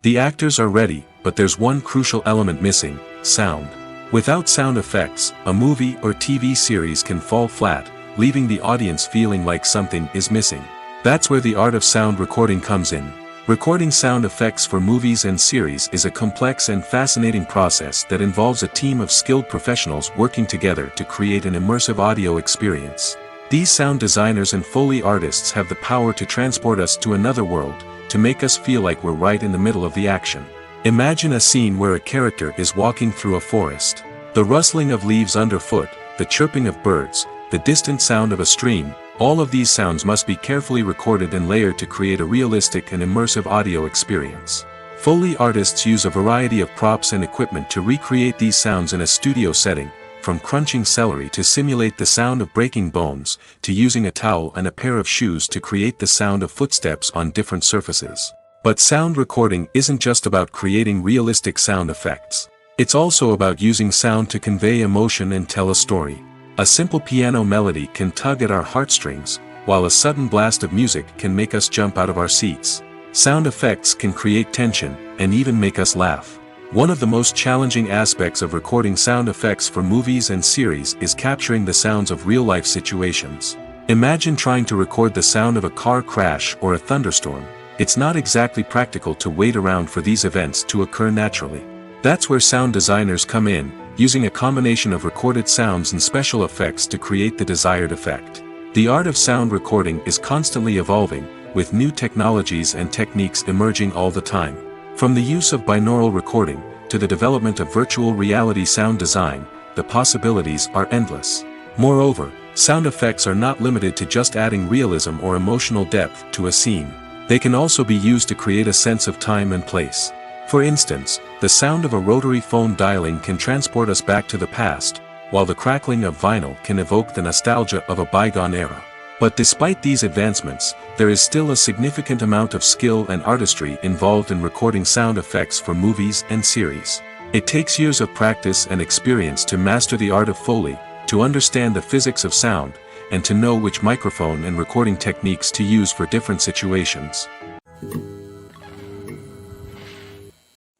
The actors are ready, but there's one crucial element missing: sound. Without sound effects, a movie or TV series can fall flat, leaving the audience feeling like something is missing. That's where the art of sound recording comes in. Recording sound effects for movies and series is a complex and fascinating process that involves a team of skilled professionals working together to create an immersive audio experience. These sound designers and Foley artists have the power to transport us to another world, to make us feel like we're right in the middle of the action. Imagine a scene where a character is walking through a forest. The rustling of leaves underfoot, the chirping of birds, the distant sound of a stream, all of these sounds must be carefully recorded and layered to create a realistic and immersive audio experience. Foley artists use a variety of props and equipment to recreate these sounds in a studio setting, from crunching celery to simulate the sound of breaking bones, to using a towel and a pair of shoes to create the sound of footsteps on different surfaces. But sound recording isn't just about creating realistic sound effects. It's also about using sound to convey emotion and tell a story. A simple piano melody can tug at our heartstrings, while a sudden blast of music can make us jump out of our seats. Sound effects can create tension, and even make us laugh. One of the most challenging aspects of recording sound effects for movies and series is capturing the sounds of real-life situations. Imagine trying to record the sound of a car crash or a thunderstorm. It's not exactly practical to wait around for these events to occur naturally. That's where sound designers come in, using a combination of recorded sounds and special effects to create the desired effect. The art of sound recording is constantly evolving, with new technologies and techniques emerging all the time. From the use of binaural recording, to the development of virtual reality sound design, the possibilities are endless. Moreover, sound effects are not limited to just adding realism or emotional depth to a scene. They can also be used to create a sense of time and place. For instance, the sound of a rotary phone dialing can transport us back to the past, while the crackling of vinyl can evoke the nostalgia of a bygone era. But despite these advancements, there is still a significant amount of skill and artistry involved in recording sound effects for movies and series. It takes years of practice and experience to master the art of Foley, to understand the physics of sound, and to know which microphone and recording techniques to use for different situations.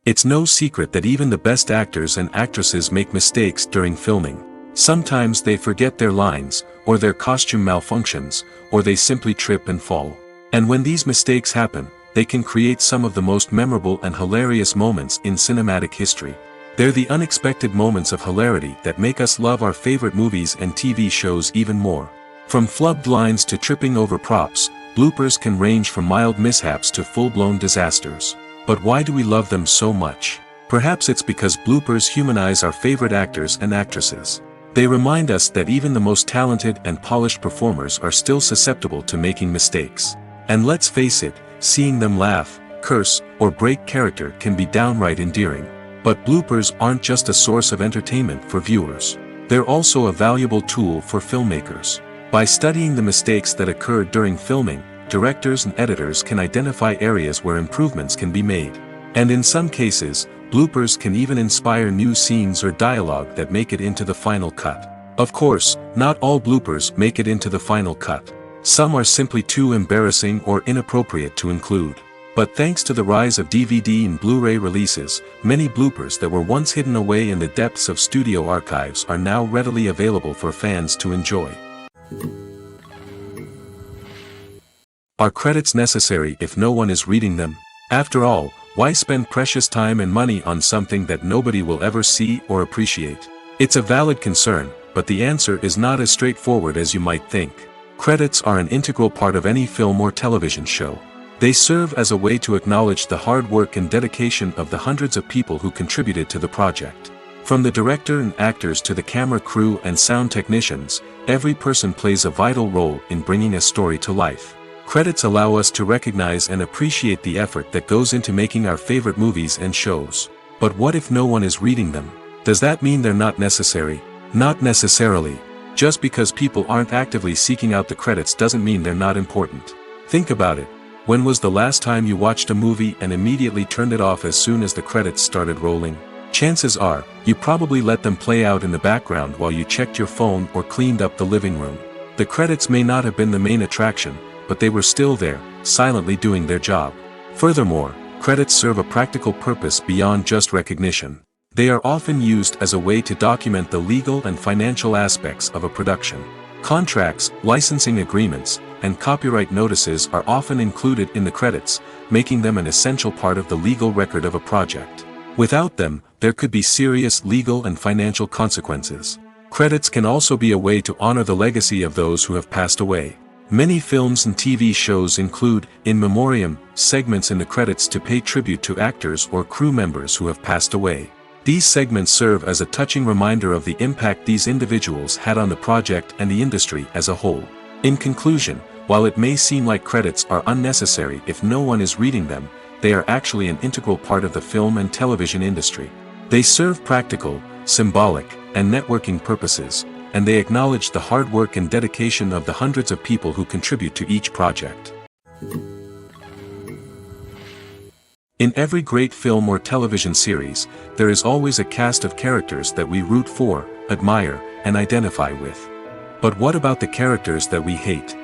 It's no secret that even the best actors and actresses make mistakes during filming. Sometimes they forget their lines, or their costume malfunctions, or they simply trip and fall. And when these mistakes happen, they can create some of the most memorable and hilarious moments in cinematic history. They're the unexpected moments of hilarity that make us love our favorite movies and TV shows even more. From flubbed lines to tripping over props, bloopers can range from mild mishaps to full-blown disasters. But why do we love them so much? Perhaps it's because bloopers humanize our favorite actors and actresses. They remind us that even the most talented and polished performers are still susceptible to making mistakes. And let's face it, seeing them laugh, curse, or break character can be downright endearing. But bloopers aren't just a source of entertainment for viewers. They're also a valuable tool for filmmakers. By studying the mistakes that occurred during filming, directors and editors can identify areas where improvements can be made. And in some cases, bloopers can even inspire new scenes or dialogue that make it into the final cut. Of course, not all bloopers make it into the final cut. Some are simply too embarrassing or inappropriate to include. But thanks to the rise of DVD and Blu-ray releases, many bloopers that were once hidden away in the depths of studio archives are now readily available for fans to enjoy. Are credits necessary if no one is reading them? After all, why spend precious time and money on something that nobody will ever see or appreciate? It's a valid concern, but the answer is not as straightforward as you might think. Credits are an integral part of any film or television show. They serve as a way to acknowledge the hard work and dedication of the hundreds of people who contributed to the project. From the director and actors to the camera crew and sound technicians, every person plays a vital role in bringing a story to life. Credits allow us to recognize and appreciate the effort that goes into making our favorite movies and shows. But what if no one is reading them? Does that mean they're not necessary? Not necessarily. Just because people aren't actively seeking out the credits doesn't mean they're not important. Think about it. When was the last time you watched a movie and immediately turned it off as soon as the credits started rolling? Chances are, you probably let them play out in the background while you checked your phone or cleaned up the living room. The credits may not have been the main attraction, but they were still there, silently doing their job. Furthermore, credits serve a practical purpose beyond just recognition. They are often used as a way to document the legal and financial aspects of a production. Contracts, licensing agreements, and copyright notices are often included in the credits, making them an essential part of the legal record of a project. Without them, there could be serious legal and financial consequences. Credits can also be a way to honor the legacy of those who have passed away. Many films and TV shows include, in memoriam, segments in the credits to pay tribute to actors or crew members who have passed away. These segments serve as a touching reminder of the impact these individuals had on the project and the industry as a whole. In conclusion, while it may seem like credits are unnecessary if no one is reading them, they are actually an integral part of the film and television industry. They serve practical, symbolic, and networking purposes, and they acknowledge the hard work and dedication of the hundreds of people who contribute to each project. In every great film or television series, there is always a cast of characters that we root for, admire, and identify with. But what about the characters that we hate?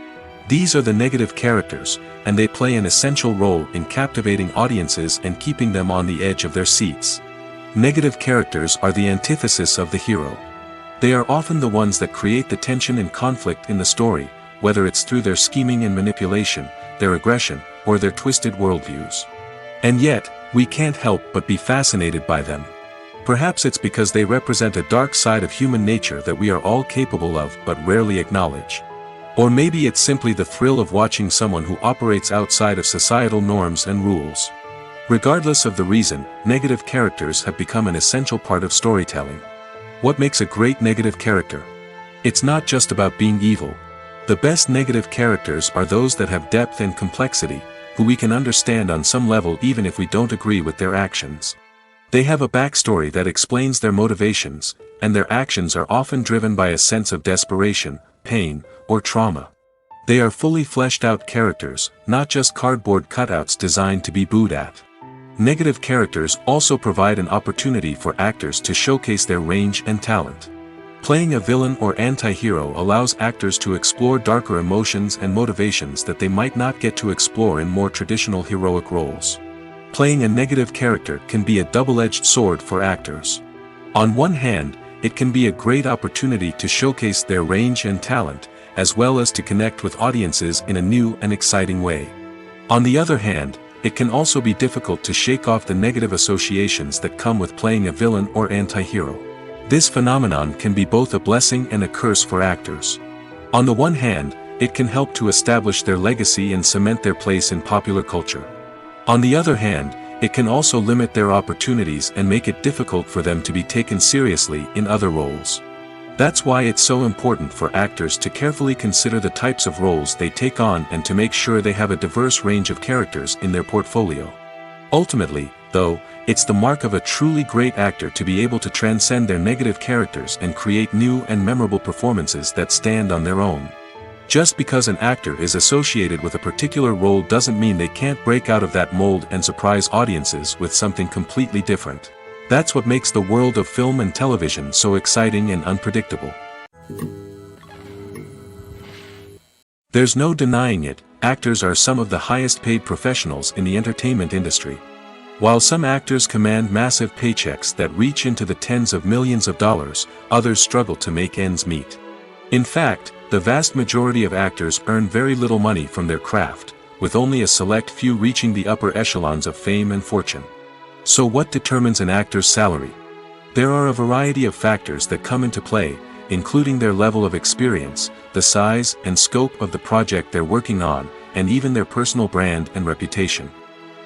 These are the negative characters, and they play an essential role in captivating audiences and keeping them on the edge of their seats. Negative characters are the antithesis of the hero. They are often the ones that create the tension and conflict in the story, whether it's through their scheming and manipulation, their aggression, or their twisted worldviews. And yet, we can't help but be fascinated by them. Perhaps it's because they represent a dark side of human nature that we are all capable of but rarely acknowledge. Or maybe it's simply the thrill of watching someone who operates outside of societal norms and rules. Regardless of the reason, negative characters have become an essential part of storytelling. What makes a great negative character? It's not just about being evil. The best negative characters are those that have depth and complexity, who we can understand on some level even if we don't agree with their actions. They have a backstory that explains their motivations, and their actions are often driven by a sense of desperation, pain, or trauma. They are fully fleshed out characters, not just cardboard cutouts designed to be booed at. Negative characters also provide an opportunity for actors to showcase their range and talent. Playing a villain or anti-hero allows actors to explore darker emotions and motivations that they might not get to explore in more traditional heroic roles. Playing a negative character can be a double-edged sword for actors. On one hand, it can be a great opportunity to showcase their range and talent, as well as to connect with audiences in a new and exciting way. On the other hand, it can also be difficult to shake off the negative associations that come with playing a villain or anti-hero. This phenomenon can be both a blessing and a curse for actors. On the one hand, it can help to establish their legacy and cement their place in popular culture. On the other hand, it can also limit their opportunities and make it difficult for them to be taken seriously in other roles. That's why it's so important for actors to carefully consider the types of roles they take on and to make sure they have a diverse range of characters in their portfolio. Ultimately, though, it's the mark of a truly great actor to be able to transcend their negative characters and create new and memorable performances that stand on their own. Just because an actor is associated with a particular role doesn't mean they can't break out of that mold and surprise audiences with something completely different. That's what makes the world of film and television so exciting and unpredictable. There's no denying it, actors are some of the highest paid professionals in the entertainment industry. While some actors command massive paychecks that reach into the tens of millions of dollars, others struggle to make ends meet. In fact, the vast majority of actors earn very little money from their craft, with only a select few reaching the upper echelons of fame and fortune. So what determines an actor's salary? There are a variety of factors that come into play, including their level of experience, the size and scope of the project they're working on, and even their personal brand and reputation.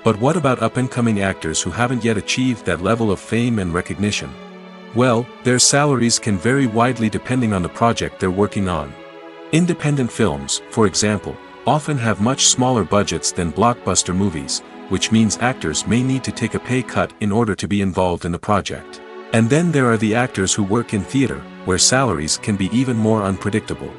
But what about up-and-coming actors who haven't yet achieved that level of fame and recognition? Well, their salaries can vary widely depending on the project they're working on. Independent films, for example, often have much smaller budgets than blockbuster movies, which means actors may need to take a pay cut in order to be involved in the project. And then there are the actors who work in theater, where salaries can be even more unpredictable.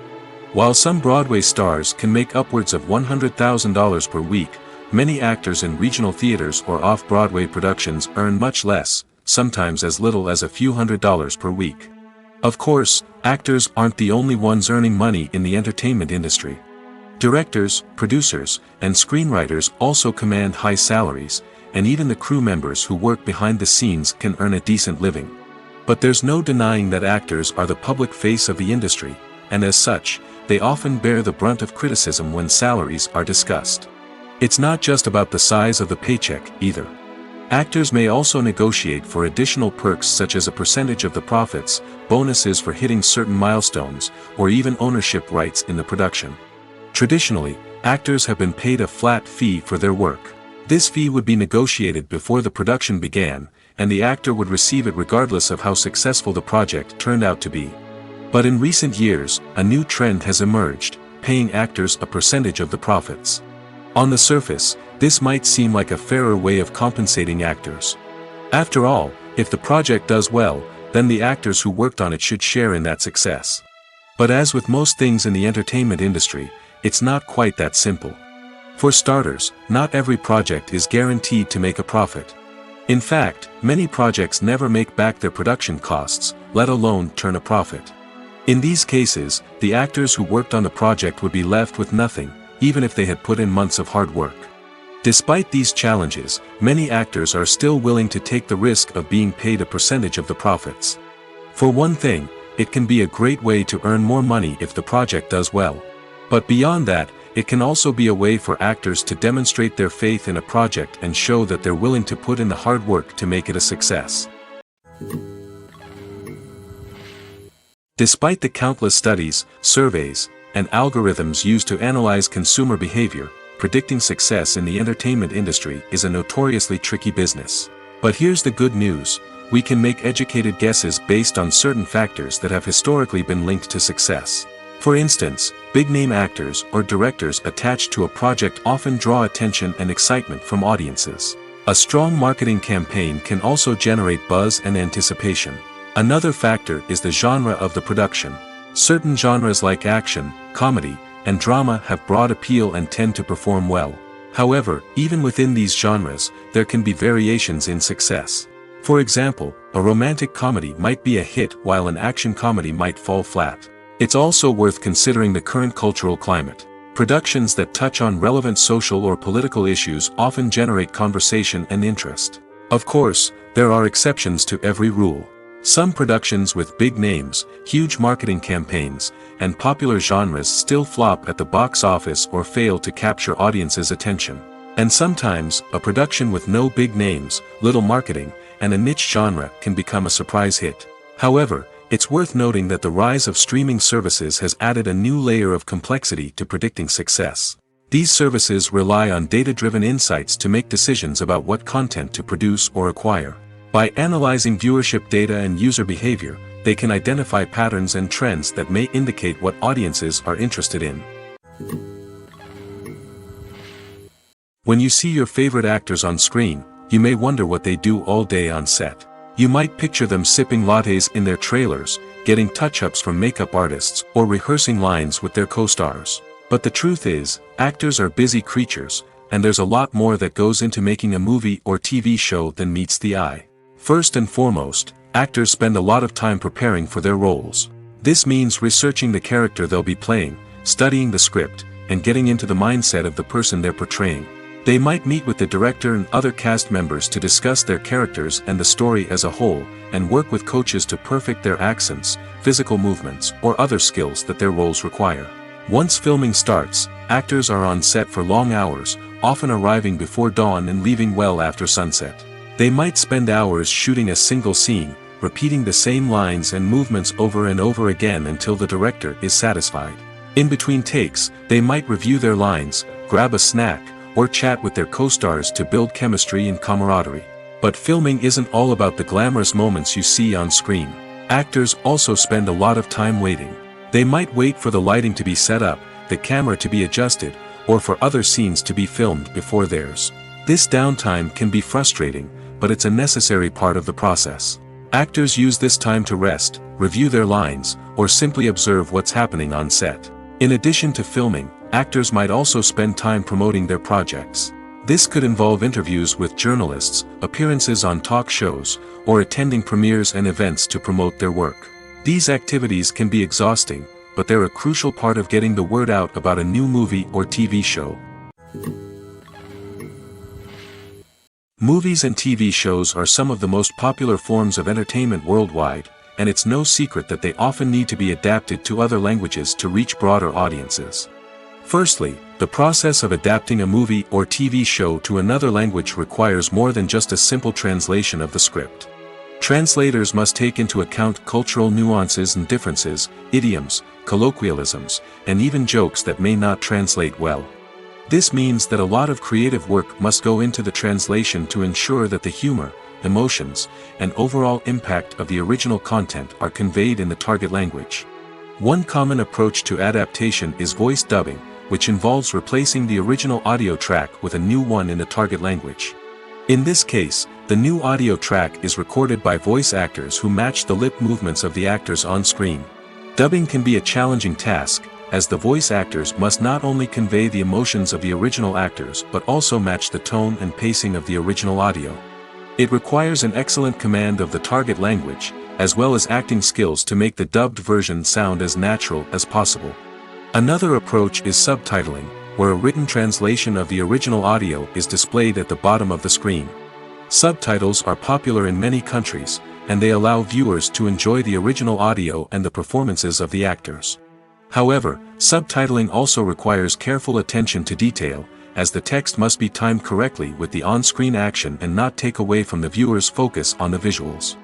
While some Broadway stars can make upwards of $100,000 per week, many actors in regional theaters or off-Broadway productions earn much less, sometimes as little as a few $100s per week. Of course, actors aren't the only ones earning money in the entertainment industry. Directors, producers, and screenwriters also command high salaries, and even the crew members who work behind the scenes can earn a decent living. But there's no denying that actors are the public face of the industry, and as such, they often bear the brunt of criticism when salaries are discussed. It's not just about the size of the paycheck, either. Actors may also negotiate for additional perks such as a percentage of the profits, bonuses for hitting certain milestones, or even ownership rights in the production. Traditionally, actors have been paid a flat fee for their work. This fee would be negotiated before the production began, and the actor would receive it regardless of how successful the project turned out to be. But in recent years, a new trend has emerged, paying actors a percentage of the profits. On the surface, this might seem like a fairer way of compensating actors. After all, if the project does well, then the actors who worked on it should share in that success. But as with most things in the entertainment industry, it's not quite that simple. For starters, not every project is guaranteed to make a profit. In fact, many projects never make back their production costs, let alone turn a profit. In these cases, the actors who worked on the project would be left with nothing, even if they had put in months of hard work. Despite these challenges, many actors are still willing to take the risk of being paid a percentage of the profits. For one thing, it can be a great way to earn more money if the project does well. But beyond that, it can also be a way for actors to demonstrate their faith in a project and show that they're willing to put in the hard work to make it a success. Despite the countless studies, surveys, and algorithms used to analyze consumer behavior, predicting success in the entertainment industry is a notoriously tricky business. But here's the good news: we can make educated guesses based on certain factors that have historically been linked to success. For instance, big-name actors or directors attached to a project often draw attention and excitement from audiences. A strong marketing campaign can also generate buzz and anticipation. Another factor is the genre of the production. Certain genres like action, comedy, and drama have broad appeal and tend to perform well. However, even within these genres, there can be variations in success. For example, a romantic comedy might be a hit while an action comedy might fall flat. It's also worth considering the current cultural climate. Productions that touch on relevant social or political issues often generate conversation and interest. Of course, there are exceptions to every rule. Some productions with big names, huge marketing campaigns, and popular genres still flop at the box office or fail to capture audiences' attention. And sometimes, a production with no big names, little marketing, and a niche genre can become a surprise hit. However, it's worth noting that the rise of streaming services has added a new layer of complexity to predicting success. These services rely on data-driven insights to make decisions about what content to produce or acquire. By analyzing viewership data and user behavior, they can identify patterns and trends that may indicate what audiences are interested in. When you see your favorite actors on screen, you may wonder what they do all day on set. You might picture them sipping lattes in their trailers, getting touch-ups from makeup artists, or rehearsing lines with their co-stars. But the truth is, actors are busy creatures, and there's a lot more that goes into making a movie or TV show than meets the eye. First and foremost, actors spend a lot of time preparing for their roles. This means researching the character they'll be playing, studying the script, and getting into the mindset of the person they're portraying. They might meet with the director and other cast members to discuss their characters and the story as a whole, and work with coaches to perfect their accents, physical movements, or other skills that their roles require. Once filming starts, actors are on set for long hours, often arriving before dawn and leaving well after sunset. They might spend hours shooting a single scene, repeating the same lines and movements over and over again until the director is satisfied. In between takes, they might review their lines, grab a snack, or chat with their co-stars to build chemistry and camaraderie. But filming isn't all about the glamorous moments you see on screen. Actors also spend a lot of time waiting. They might wait for the lighting to be set up, the camera to be adjusted, or for other scenes to be filmed before theirs. This downtime can be frustrating, but it's a necessary part of the process. Actors use this time to rest, review their lines, or simply observe what's happening on set. In addition to filming, actors might also spend time promoting their projects. This could involve interviews with journalists, appearances on talk shows, or attending premieres and events to promote their work. These activities can be exhausting, but they're a crucial part of getting the word out about a new movie or TV show. Movies and TV shows are some of the most popular forms of entertainment worldwide, and it's no secret that they often need to be adapted to other languages to reach broader audiences. Firstly, the process of adapting a movie or TV show to another language requires more than just a simple translation of the script. Translators must take into account cultural nuances and differences, idioms, colloquialisms, and even jokes that may not translate well. This means that a lot of creative work must go into the translation to ensure that the humor, emotions, and overall impact of the original content are conveyed in the target language. One common approach to adaptation is voice dubbing, which involves replacing the original audio track with a new one in the target language. In this case, the new audio track is recorded by voice actors who match the lip movements of the actors on screen. Dubbing can be a challenging task, as the voice actors must not only convey the emotions of the original actors but also match the tone and pacing of the original audio. It requires an excellent command of the target language, as well as acting skills to make the dubbed version sound as natural as possible. Another approach is subtitling, where a written translation of the original audio is displayed at the bottom of the screen. Subtitles are popular in many countries, and they allow viewers to enjoy the original audio and the performances of the actors. However, subtitling also requires careful attention to detail, as the text must be timed correctly with the on-screen action and not take away from the viewer's focus on the visuals.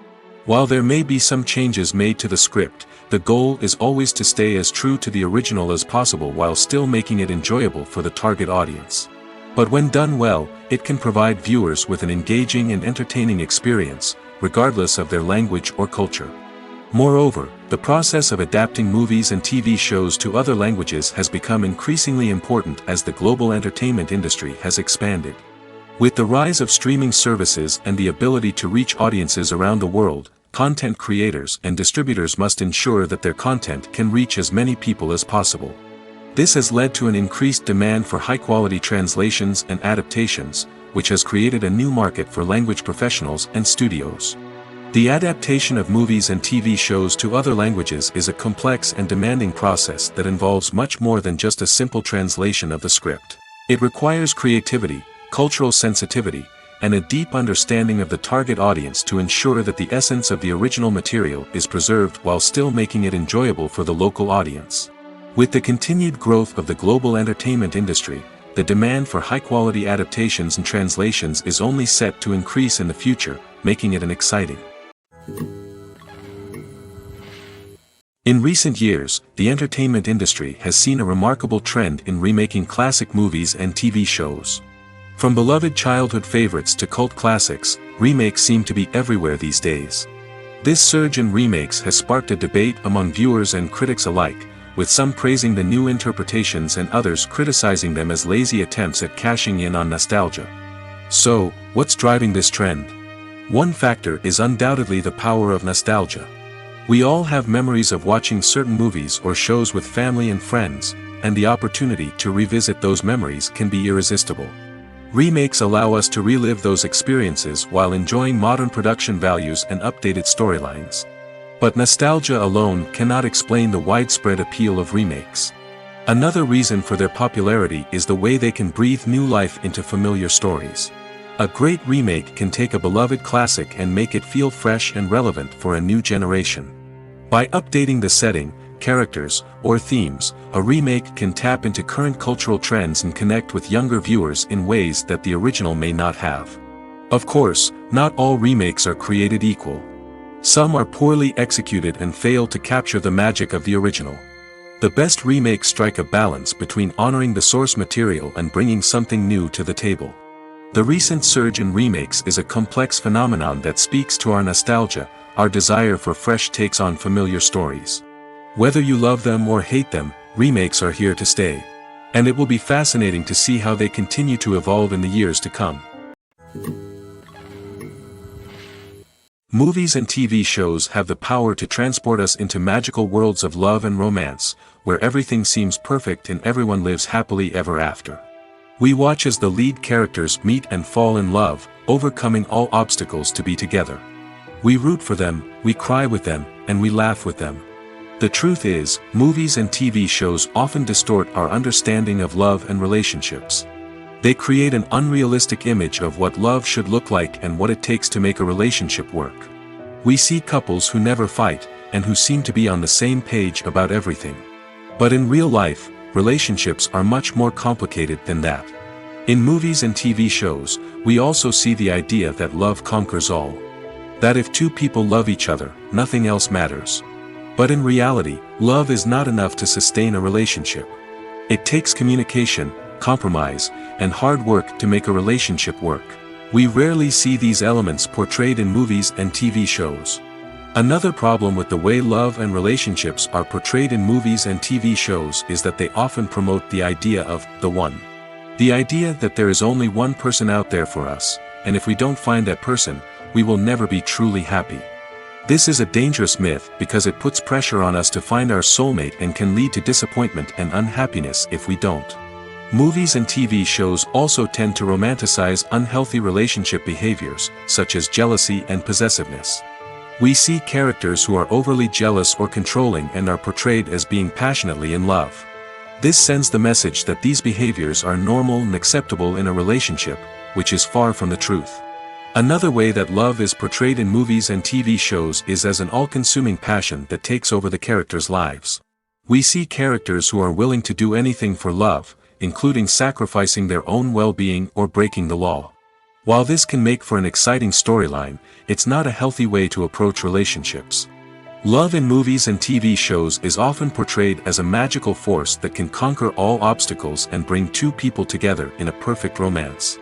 While there may be some changes made to the script, the goal is always to stay as true to the original as possible while still making it enjoyable for the target audience. But when done well, it can provide viewers with an engaging and entertaining experience, regardless of their language or culture. Moreover, the process of adapting movies and TV shows to other languages has become increasingly important as the global entertainment industry has expanded. With the rise of streaming services and the ability to reach audiences around the world, content creators and distributors must ensure that their content can reach as many people as possible. This has led to an increased demand for high-quality translations and adaptations, which has created a new market for language professionals and studios. The adaptation of movies and TV shows to other languages is a complex and demanding process that involves much more than just a simple translation of the script. It requires creativity, cultural sensitivity, and a deep understanding of the target audience to ensure that the essence of the original material is preserved while still making it enjoyable for the local audience. With the continued growth of the global entertainment industry, the demand for high-quality adaptations and translations is only set to increase in the future, making it exciting. In recent years, the entertainment industry has seen a remarkable trend in remaking classic movies and TV shows. From beloved childhood favorites to cult classics, remakes seem to be everywhere these days. This surge in remakes has sparked a debate among viewers and critics alike, with some praising the new interpretations and others criticizing them as lazy attempts at cashing in on nostalgia. So, what's driving this trend? One factor is undoubtedly the power of nostalgia. We all have memories of watching certain movies or shows with family and friends, and the opportunity to revisit those memories can be irresistible. Remakes allow us to relive those experiences while enjoying modern production values and updated storylines. But nostalgia alone cannot explain the widespread appeal of remakes. Another reason for their popularity is the way they can breathe new life into familiar stories. A great remake can take a beloved classic and make it feel fresh and relevant for a new generation. By updating the setting, characters, or themes, a remake can tap into current cultural trends and connect with younger viewers in ways that the original may not have. Of course, not all remakes are created equal. Some are poorly executed and fail to capture the magic of the original. The best remakes strike a balance between honoring the source material and bringing something new to the table. The recent surge in remakes is a complex phenomenon that speaks to our nostalgia, our desire for fresh takes on familiar stories. Whether you love them or hate them, remakes are here to stay. And it will be fascinating to see how they continue to evolve in the years to come. Movies and TV shows have the power to transport us into magical worlds of love and romance, where everything seems perfect and everyone lives happily ever after. We watch as the lead characters meet and fall in love, overcoming all obstacles to be together. We root for them, we cry with them, and we laugh with them. The truth is, movies and TV shows often distort our understanding of love and relationships. They create an unrealistic image of what love should look like and what it takes to make a relationship work. We see couples who never fight, and who seem to be on the same page about everything. But in real life, relationships are much more complicated than that. In movies and TV shows, we also see the idea that love conquers all. That if two people love each other, nothing else matters. But in reality, love is not enough to sustain a relationship. It takes communication, compromise, and hard work to make a relationship work. We rarely see these elements portrayed in movies and TV shows. Another problem with the way love and relationships are portrayed in movies and TV shows is that they often promote the idea of the one. The idea that there is only one person out there for us, and if we don't find that person, we will never be truly happy. This is a dangerous myth because it puts pressure on us to find our soulmate and can lead to disappointment and unhappiness if we don't. Movies and TV shows also tend to romanticize unhealthy relationship behaviors, such as jealousy and possessiveness. We see characters who are overly jealous or controlling and are portrayed as being passionately in love. This sends the message that these behaviors are normal and acceptable in a relationship, which is far from the truth. Another way that love is portrayed in movies and TV shows is as an all-consuming passion that takes over the characters' lives. We see characters who are willing to do anything for love, including sacrificing their own well-being or breaking the law. While this can make for an exciting storyline, it's not a healthy way to approach relationships. Love in movies and TV shows is often portrayed as a magical force that can conquer all obstacles and bring two people together in a perfect romance.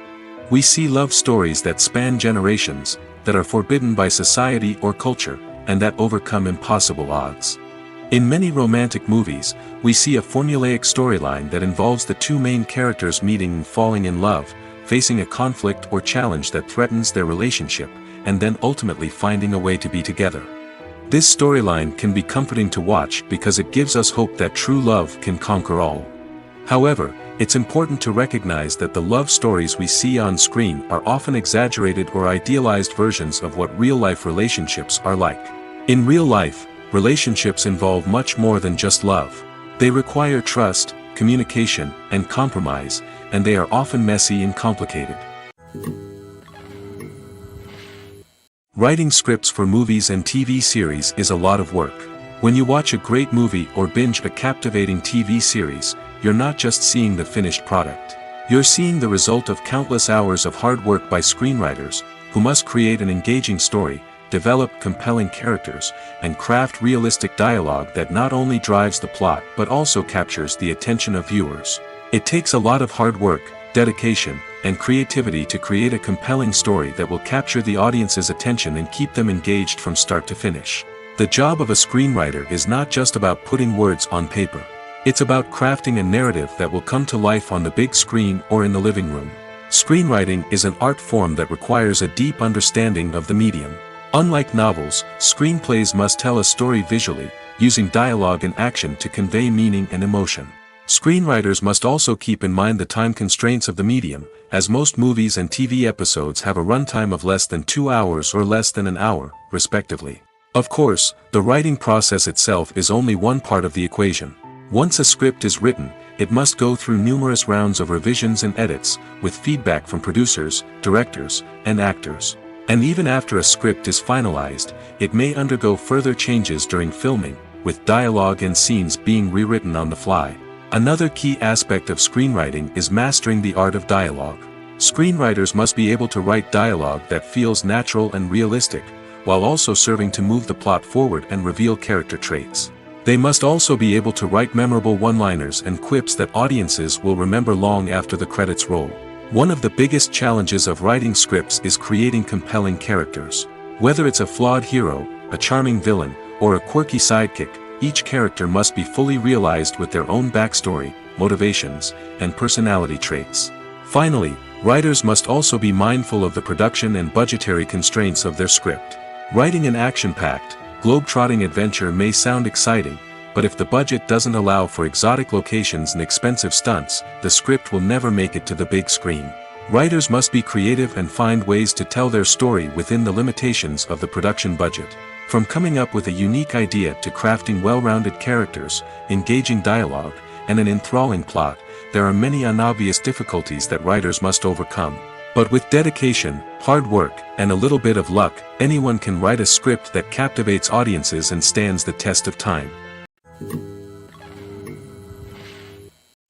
We see love stories that span generations, that are forbidden by society or culture, and that overcome impossible odds. In many romantic movies, we see a formulaic storyline that involves the two main characters meeting and falling in love, facing a conflict or challenge that threatens their relationship, and then ultimately finding a way to be together. This storyline can be comforting to watch because it gives us hope that true love can conquer all. However, it's important to recognize that the love stories we see on screen are often exaggerated or idealized versions of what real-life relationships are like. In real life, relationships involve much more than just love. They require trust, communication, and compromise, and they are often messy and complicated. Writing scripts for movies and TV series is a lot of work. When you watch a great movie or binge a captivating TV series, you're not just seeing the finished product. You're seeing the result of countless hours of hard work by screenwriters, who must create an engaging story, develop compelling characters, and craft realistic dialogue that not only drives the plot but also captures the attention of viewers. It takes a lot of hard work, dedication, and creativity to create a compelling story that will capture the audience's attention and keep them engaged from start to finish. The job of a screenwriter is not just about putting words on paper. It's about crafting a narrative that will come to life on the big screen or in the living room. Screenwriting is an art form that requires a deep understanding of the medium. Unlike novels, screenplays must tell a story visually, using dialogue and action to convey meaning and emotion. Screenwriters must also keep in mind the time constraints of the medium, as most movies and TV episodes have a runtime of less than 2 hours or less than an hour, respectively. Of course, the writing process itself is only one part of the equation. Once a script is written, it must go through numerous rounds of revisions and edits, with feedback from producers, directors, and actors. And even after a script is finalized, it may undergo further changes during filming, with dialogue and scenes being rewritten on the fly. Another key aspect of screenwriting is mastering the art of dialogue. Screenwriters must be able to write dialogue that feels natural and realistic, while also serving to move the plot forward and reveal character traits. They must also be able to write memorable one-liners and quips that audiences will remember long after the credits roll. One of the biggest challenges of writing scripts is creating compelling characters. Whether it's a flawed hero, a charming villain, or a quirky sidekick, each character must be fully realized with their own backstory, motivations, and personality traits. Finally, writers must also be mindful of the production and budgetary constraints of their script. Writing an action-packed, globe-trotting adventure may sound exciting, but if the budget doesn't allow for exotic locations and expensive stunts, the script will never make it to the big screen. Writers must be creative and find ways to tell their story within the limitations of the production budget. From coming up with a unique idea to crafting well-rounded characters, engaging dialogue, and an enthralling plot, there are many unobvious difficulties that writers must overcome. But with dedication, hard work, and a little bit of luck, anyone can write a script that captivates audiences and stands the test of time.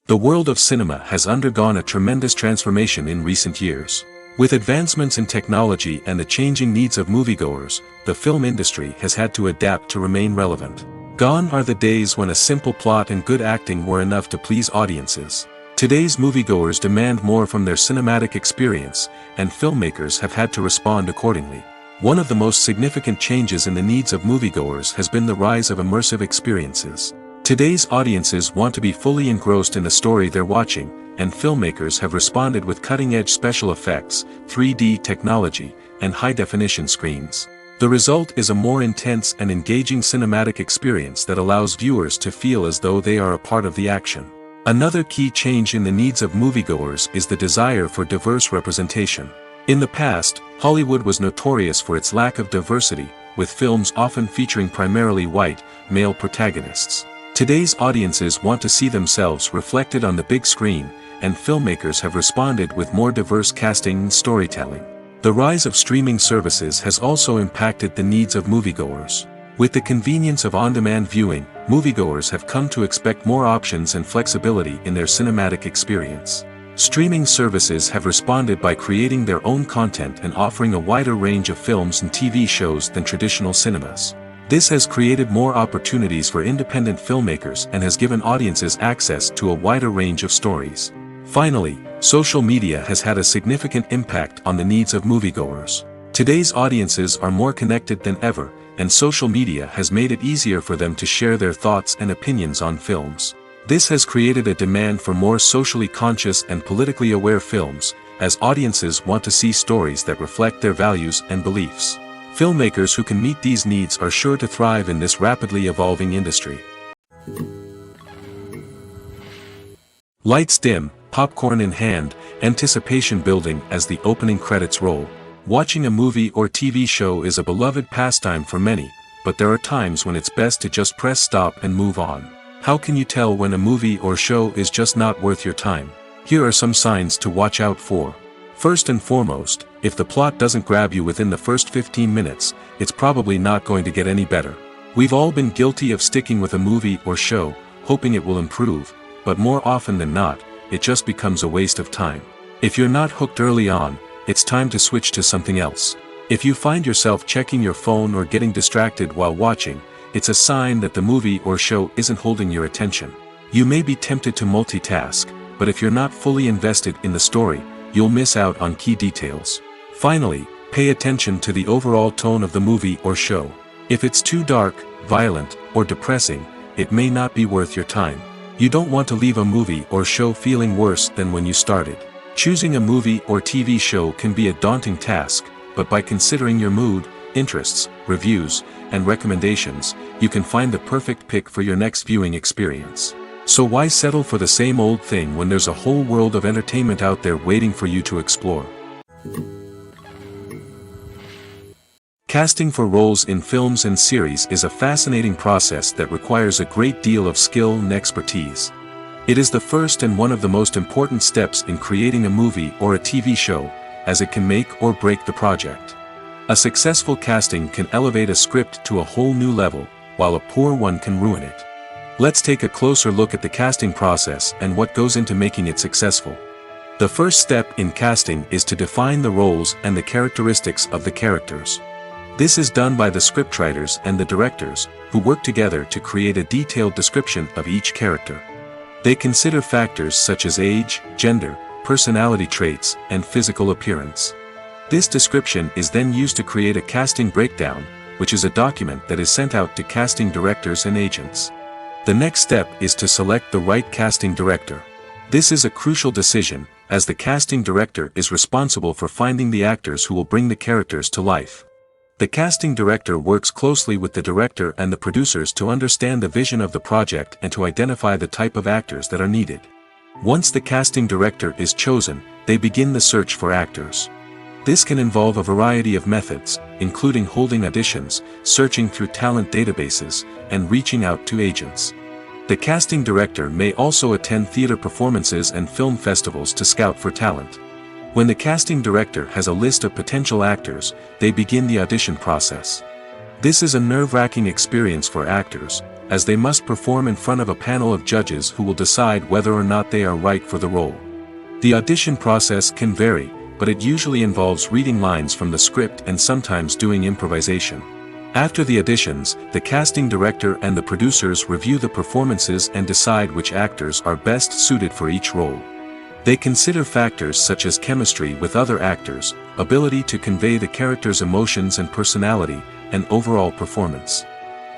The world of cinema has undergone a tremendous transformation in recent years. With advancements in technology and the changing needs of moviegoers, the film industry has had to adapt to remain relevant. Gone are the days when a simple plot and good acting were enough to please audiences. Today's moviegoers demand more from their cinematic experience, and filmmakers have had to respond accordingly. One of the most significant changes in the needs of moviegoers has been the rise of immersive experiences. Today's audiences want to be fully engrossed in the story they're watching, and filmmakers have responded with cutting-edge special effects, 3D technology, and high-definition screens. The result is a more intense and engaging cinematic experience that allows viewers to feel as though they are a part of the action. Another key change in the needs of moviegoers is the desire for diverse representation. In the past, Hollywood was notorious for its lack of diversity, with films often featuring primarily white, male protagonists. Today's audiences want to see themselves reflected on the big screen, and filmmakers have responded with more diverse casting and storytelling. The rise of streaming services has also impacted the needs of moviegoers. With the convenience of on-demand viewing, moviegoers have come to expect more options and flexibility in their cinematic experience. Streaming services have responded by creating their own content and offering a wider range of films and TV shows than traditional cinemas. This has created more opportunities for independent filmmakers and has given audiences access to a wider range of stories. Finally, social media has had a significant impact on the needs of moviegoers. Today's audiences are more connected than ever, and social media has made it easier for them to share their thoughts and opinions on films. This has created a demand for more socially conscious and politically aware films, as audiences want to see stories that reflect their values and beliefs. Filmmakers who can meet these needs are sure to thrive in this rapidly evolving industry. Lights dim, popcorn in hand, anticipation building as the opening credits roll. Watching a movie or TV show is a beloved pastime for many, but there are times when it's best to just press stop and move on. How can you tell when a movie or show is just not worth your time? Here are some signs to watch out for. First and foremost, if the plot doesn't grab you within the first 15 minutes, it's probably not going to get any better. We've all been guilty of sticking with a movie or show, hoping it will improve, but more often than not, it just becomes a waste of time. If you're not hooked early on, it's time to switch to something else. If you find yourself checking your phone or getting distracted while watching, it's a sign that the movie or show isn't holding your attention. You may be tempted to multitask, but if you're not fully invested in the story, you'll miss out on key details. Finally, pay attention to the overall tone of the movie or show. If it's too dark, violent, or depressing, it may not be worth your time. You don't want to leave a movie or show feeling worse than when you started. Choosing a movie or TV show can be a daunting task, but by considering your mood, interests, reviews, and recommendations, you can find the perfect pick for your next viewing experience. So why settle for the same old thing when there's a whole world of entertainment out there waiting for you to explore? Casting for roles in films and series is a fascinating process that requires a great deal of skill and expertise. It is the first and one of the most important steps in creating a movie or a TV show, as it can make or break the project. A successful casting can elevate a script to a whole new level, while a poor one can ruin it. Let's take a closer look at the casting process and what goes into making it successful. The first step in casting is to define the roles and the characteristics of the characters. This is done by the scriptwriters and the directors, who work together to create a detailed description of each character. They consider factors such as age, gender, personality traits, and physical appearance. This description is then used to create a casting breakdown, which is a document that is sent out to casting directors and agents. The next step is to select the right casting director. This is a crucial decision, as the casting director is responsible for finding the actors who will bring the characters to life. The casting director works closely with the director and the producers to understand the vision of the project and to identify the type of actors that are needed. Once the casting director is chosen, they begin the search for actors. This can involve a variety of methods, including holding auditions, searching through talent databases, and reaching out to agents. The casting director may also attend theater performances and film festivals to scout for talent. When the casting director has a list of potential actors, they begin the audition process. This is a nerve-wracking experience for actors, as they must perform in front of a panel of judges who will decide whether or not they are right for the role. The audition process can vary, but it usually involves reading lines from the script and sometimes doing improvisation. After the auditions, the casting director and the producers review the performances and decide which actors are best suited for each role. They consider factors such as chemistry with other actors, ability to convey the character's emotions and personality, and overall performance.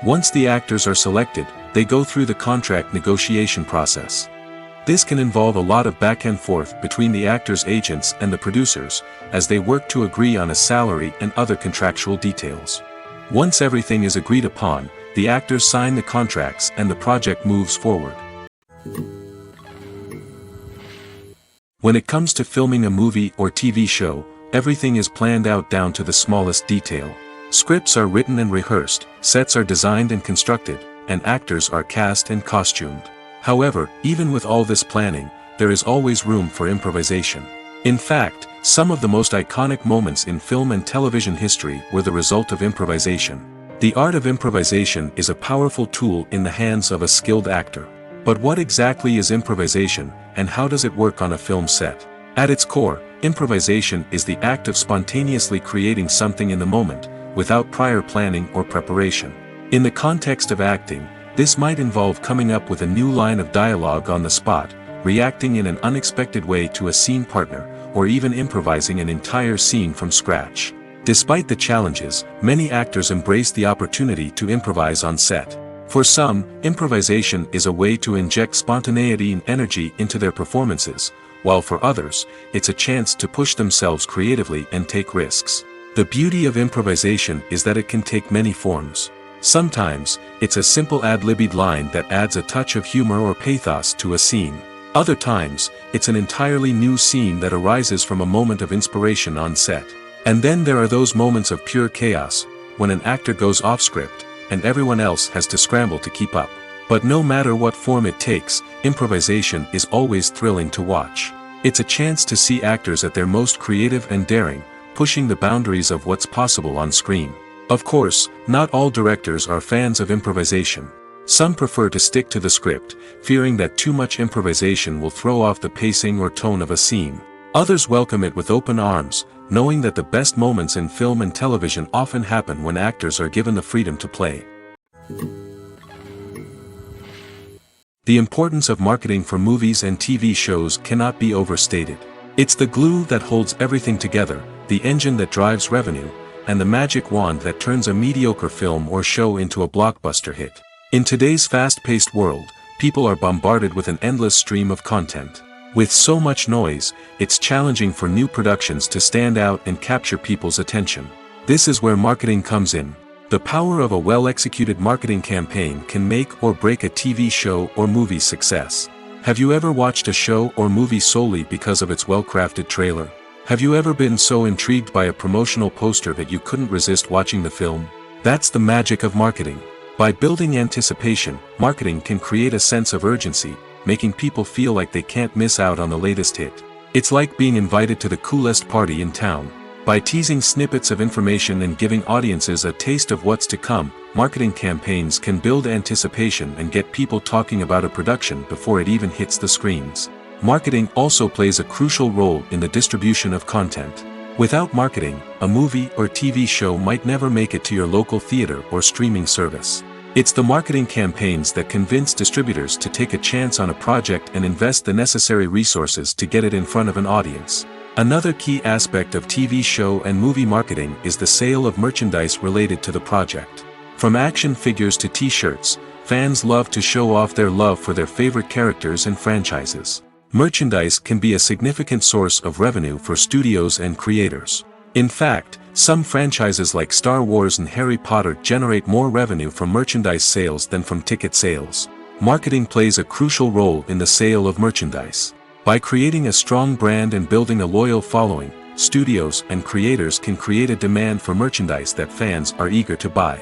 Once the actors are selected, they go through the contract negotiation process. This can involve a lot of back and forth between the actors' agents and the producers, as they work to agree on a salary and other contractual details. Once everything is agreed upon, the actors sign the contracts and the project moves forward. When it comes to filming a movie or TV show, everything is planned out down to the smallest detail. Scripts are written and rehearsed, sets are designed and constructed, and actors are cast and costumed. However, even with all this planning, there is always room for improvisation. In fact, some of the most iconic moments in film and television history were the result of improvisation. The art of improvisation is a powerful tool in the hands of a skilled actor. But what exactly is improvisation, and how does it work on a film set? At its core, improvisation is the act of spontaneously creating something in the moment, without prior planning or preparation. In the context of acting, this might involve coming up with a new line of dialogue on the spot, reacting in an unexpected way to a scene partner, or even improvising an entire scene from scratch. Despite the challenges, many actors embrace the opportunity to improvise on set. For some, improvisation is a way to inject spontaneity and energy into their performances, while for others, it's a chance to push themselves creatively and take risks. The beauty of improvisation is that it can take many forms. Sometimes, it's a simple ad-libbed line that adds a touch of humor or pathos to a scene. Other times, it's an entirely new scene that arises from a moment of inspiration on set. And then there are those moments of pure chaos, when an actor goes off script, and everyone else has to scramble to keep up. But no matter what form it takes, improvisation is always thrilling to watch. It's a chance to see actors at their most creative and daring, pushing the boundaries of what's possible on screen. Of course, not all directors are fans of improvisation. Some prefer to stick to the script, fearing that too much improvisation will throw off the pacing or tone of a scene. Others welcome it with open arms, knowing that the best moments in film and television often happen when actors are given the freedom to play. The importance of marketing for movies and TV shows cannot be overstated. It's the glue that holds everything together, the engine that drives revenue, and the magic wand that turns a mediocre film or show into a blockbuster hit. In today's fast-paced world, people are bombarded with an endless stream of content. With so much noise, it's challenging for new productions to stand out and capture people's attention. This is where marketing comes in. The power of a well-executed marketing campaign can make or break a TV show or movie's success. Have you ever watched a show or movie solely because of its well-crafted trailer? Have you ever been so intrigued by a promotional poster that you couldn't resist watching the film? That's the magic of marketing. By building anticipation, marketing can create a sense of urgency, making people feel like they can't miss out on the latest hit. It's like being invited to the coolest party in town. By teasing snippets of information and giving audiences a taste of what's to come, marketing campaigns can build anticipation and get people talking about a production before it even hits the screens. Marketing also plays a crucial role in the distribution of content. Without marketing, a movie or TV show might never make it to your local theater or streaming service. It's the marketing campaigns that convince distributors to take a chance on a project and invest the necessary resources to get it in front of an audience. Another key aspect of TV show and movie marketing is the sale of merchandise related to the project. From action figures to t-shirts, fans love to show off their love for their favorite characters and franchises. Merchandise can be a significant source of revenue for studios and creators. In fact, some franchises like Star Wars and Harry Potter generate more revenue from merchandise sales than from ticket sales. Marketing plays a crucial role in the sale of merchandise. By creating a strong brand and building a loyal following, studios and creators can create a demand for merchandise that fans are eager to buy.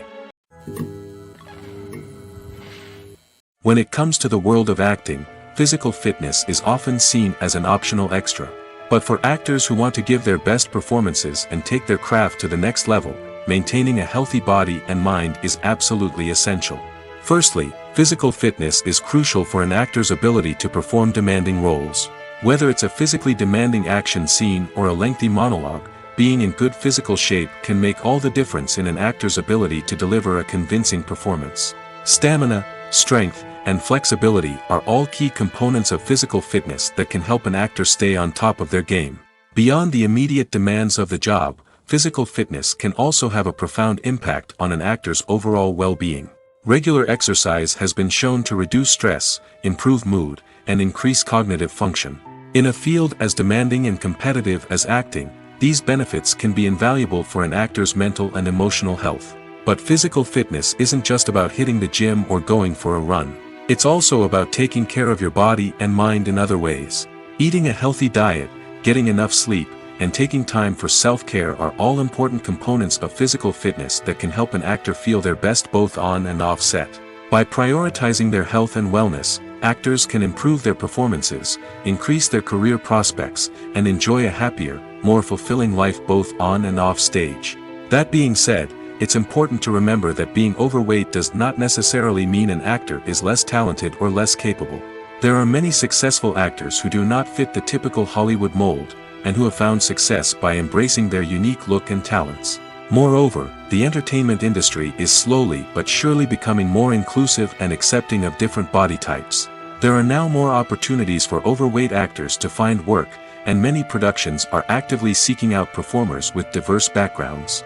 When it comes to the world of acting, physical fitness is often seen as an optional extra. But for actors who want to give their best performances and take their craft to the next level, maintaining a healthy body and mind is absolutely essential. Firstly, physical fitness is crucial for an actor's ability to perform demanding roles. Whether it's a physically demanding action scene or a lengthy monologue, being in good physical shape can make all the difference in an actor's ability to deliver a convincing performance. Stamina, strength, and flexibility are all key components of physical fitness that can help an actor stay on top of their game. Beyond the immediate demands of the job, physical fitness can also have a profound impact on an actor's overall well-being. Regular exercise has been shown to reduce stress, improve mood, and increase cognitive function. In a field as demanding and competitive as acting, these benefits can be invaluable for an actor's mental and emotional health. But physical fitness isn't just about hitting the gym or going for a run. It's also about taking care of your body and mind in other ways. Eating a healthy diet, getting enough sleep, and taking time for self-care are all important components of physical fitness that can help an actor feel their best both on and off set. By prioritizing their health and wellness, actors can improve their performances, increase their career prospects, and enjoy a happier, more fulfilling life both on and off stage. That being said, it's important to remember that being overweight does not necessarily mean an actor is less talented or less capable. There are many successful actors who do not fit the typical Hollywood mold, and who have found success by embracing their unique look and talents. Moreover, the entertainment industry is slowly but surely becoming more inclusive and accepting of different body types. There are now more opportunities for overweight actors to find work, and many productions are actively seeking out performers with diverse backgrounds.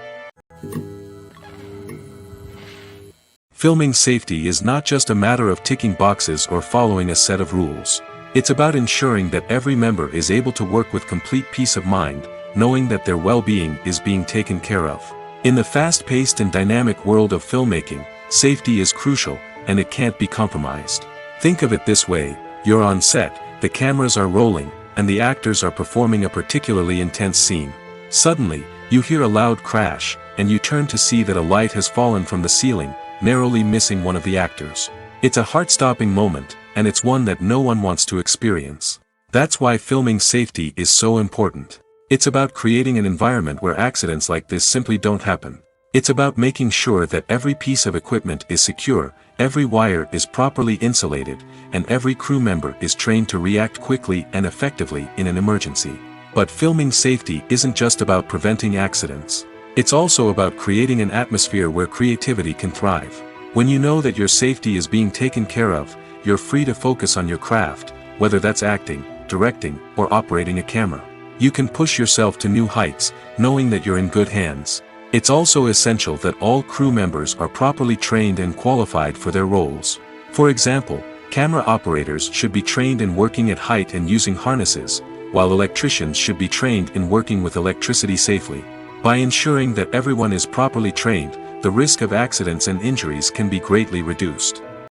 Filming safety is not just a matter of ticking boxes or following a set of rules. It's about ensuring that every member is able to work with complete peace of mind, knowing that their well-being is being taken care of. In the fast-paced and dynamic world of filmmaking, safety is crucial, and it can't be compromised. Think of it this way: you're on set, the cameras are rolling, and the actors are performing a particularly intense scene. Suddenly, you hear a loud crash, and you turn to see that a light has fallen from the ceiling, narrowly missing one of the actors. It's a heart-stopping moment, and it's one that no one wants to experience. That's why filming safety is so important. It's about creating an environment where accidents like this simply don't happen. It's about making sure that every piece of equipment is secure, every wire is properly insulated, and every crew member is trained to react quickly and effectively in an emergency. But filming safety isn't just about preventing accidents. It's also about creating an atmosphere where creativity can thrive. When you know that your safety is being taken care of, you're free to focus on your craft, whether that's acting, directing, or operating a camera. You can push yourself to new heights, knowing that you're in good hands. It's also essential that all crew members are properly trained and qualified for their roles. For example, camera operators should be trained in working at height and using harnesses, while electricians should be trained in working with electricity safely. By ensuring that everyone is properly trained, the risk of accidents and injuries can be greatly reduced.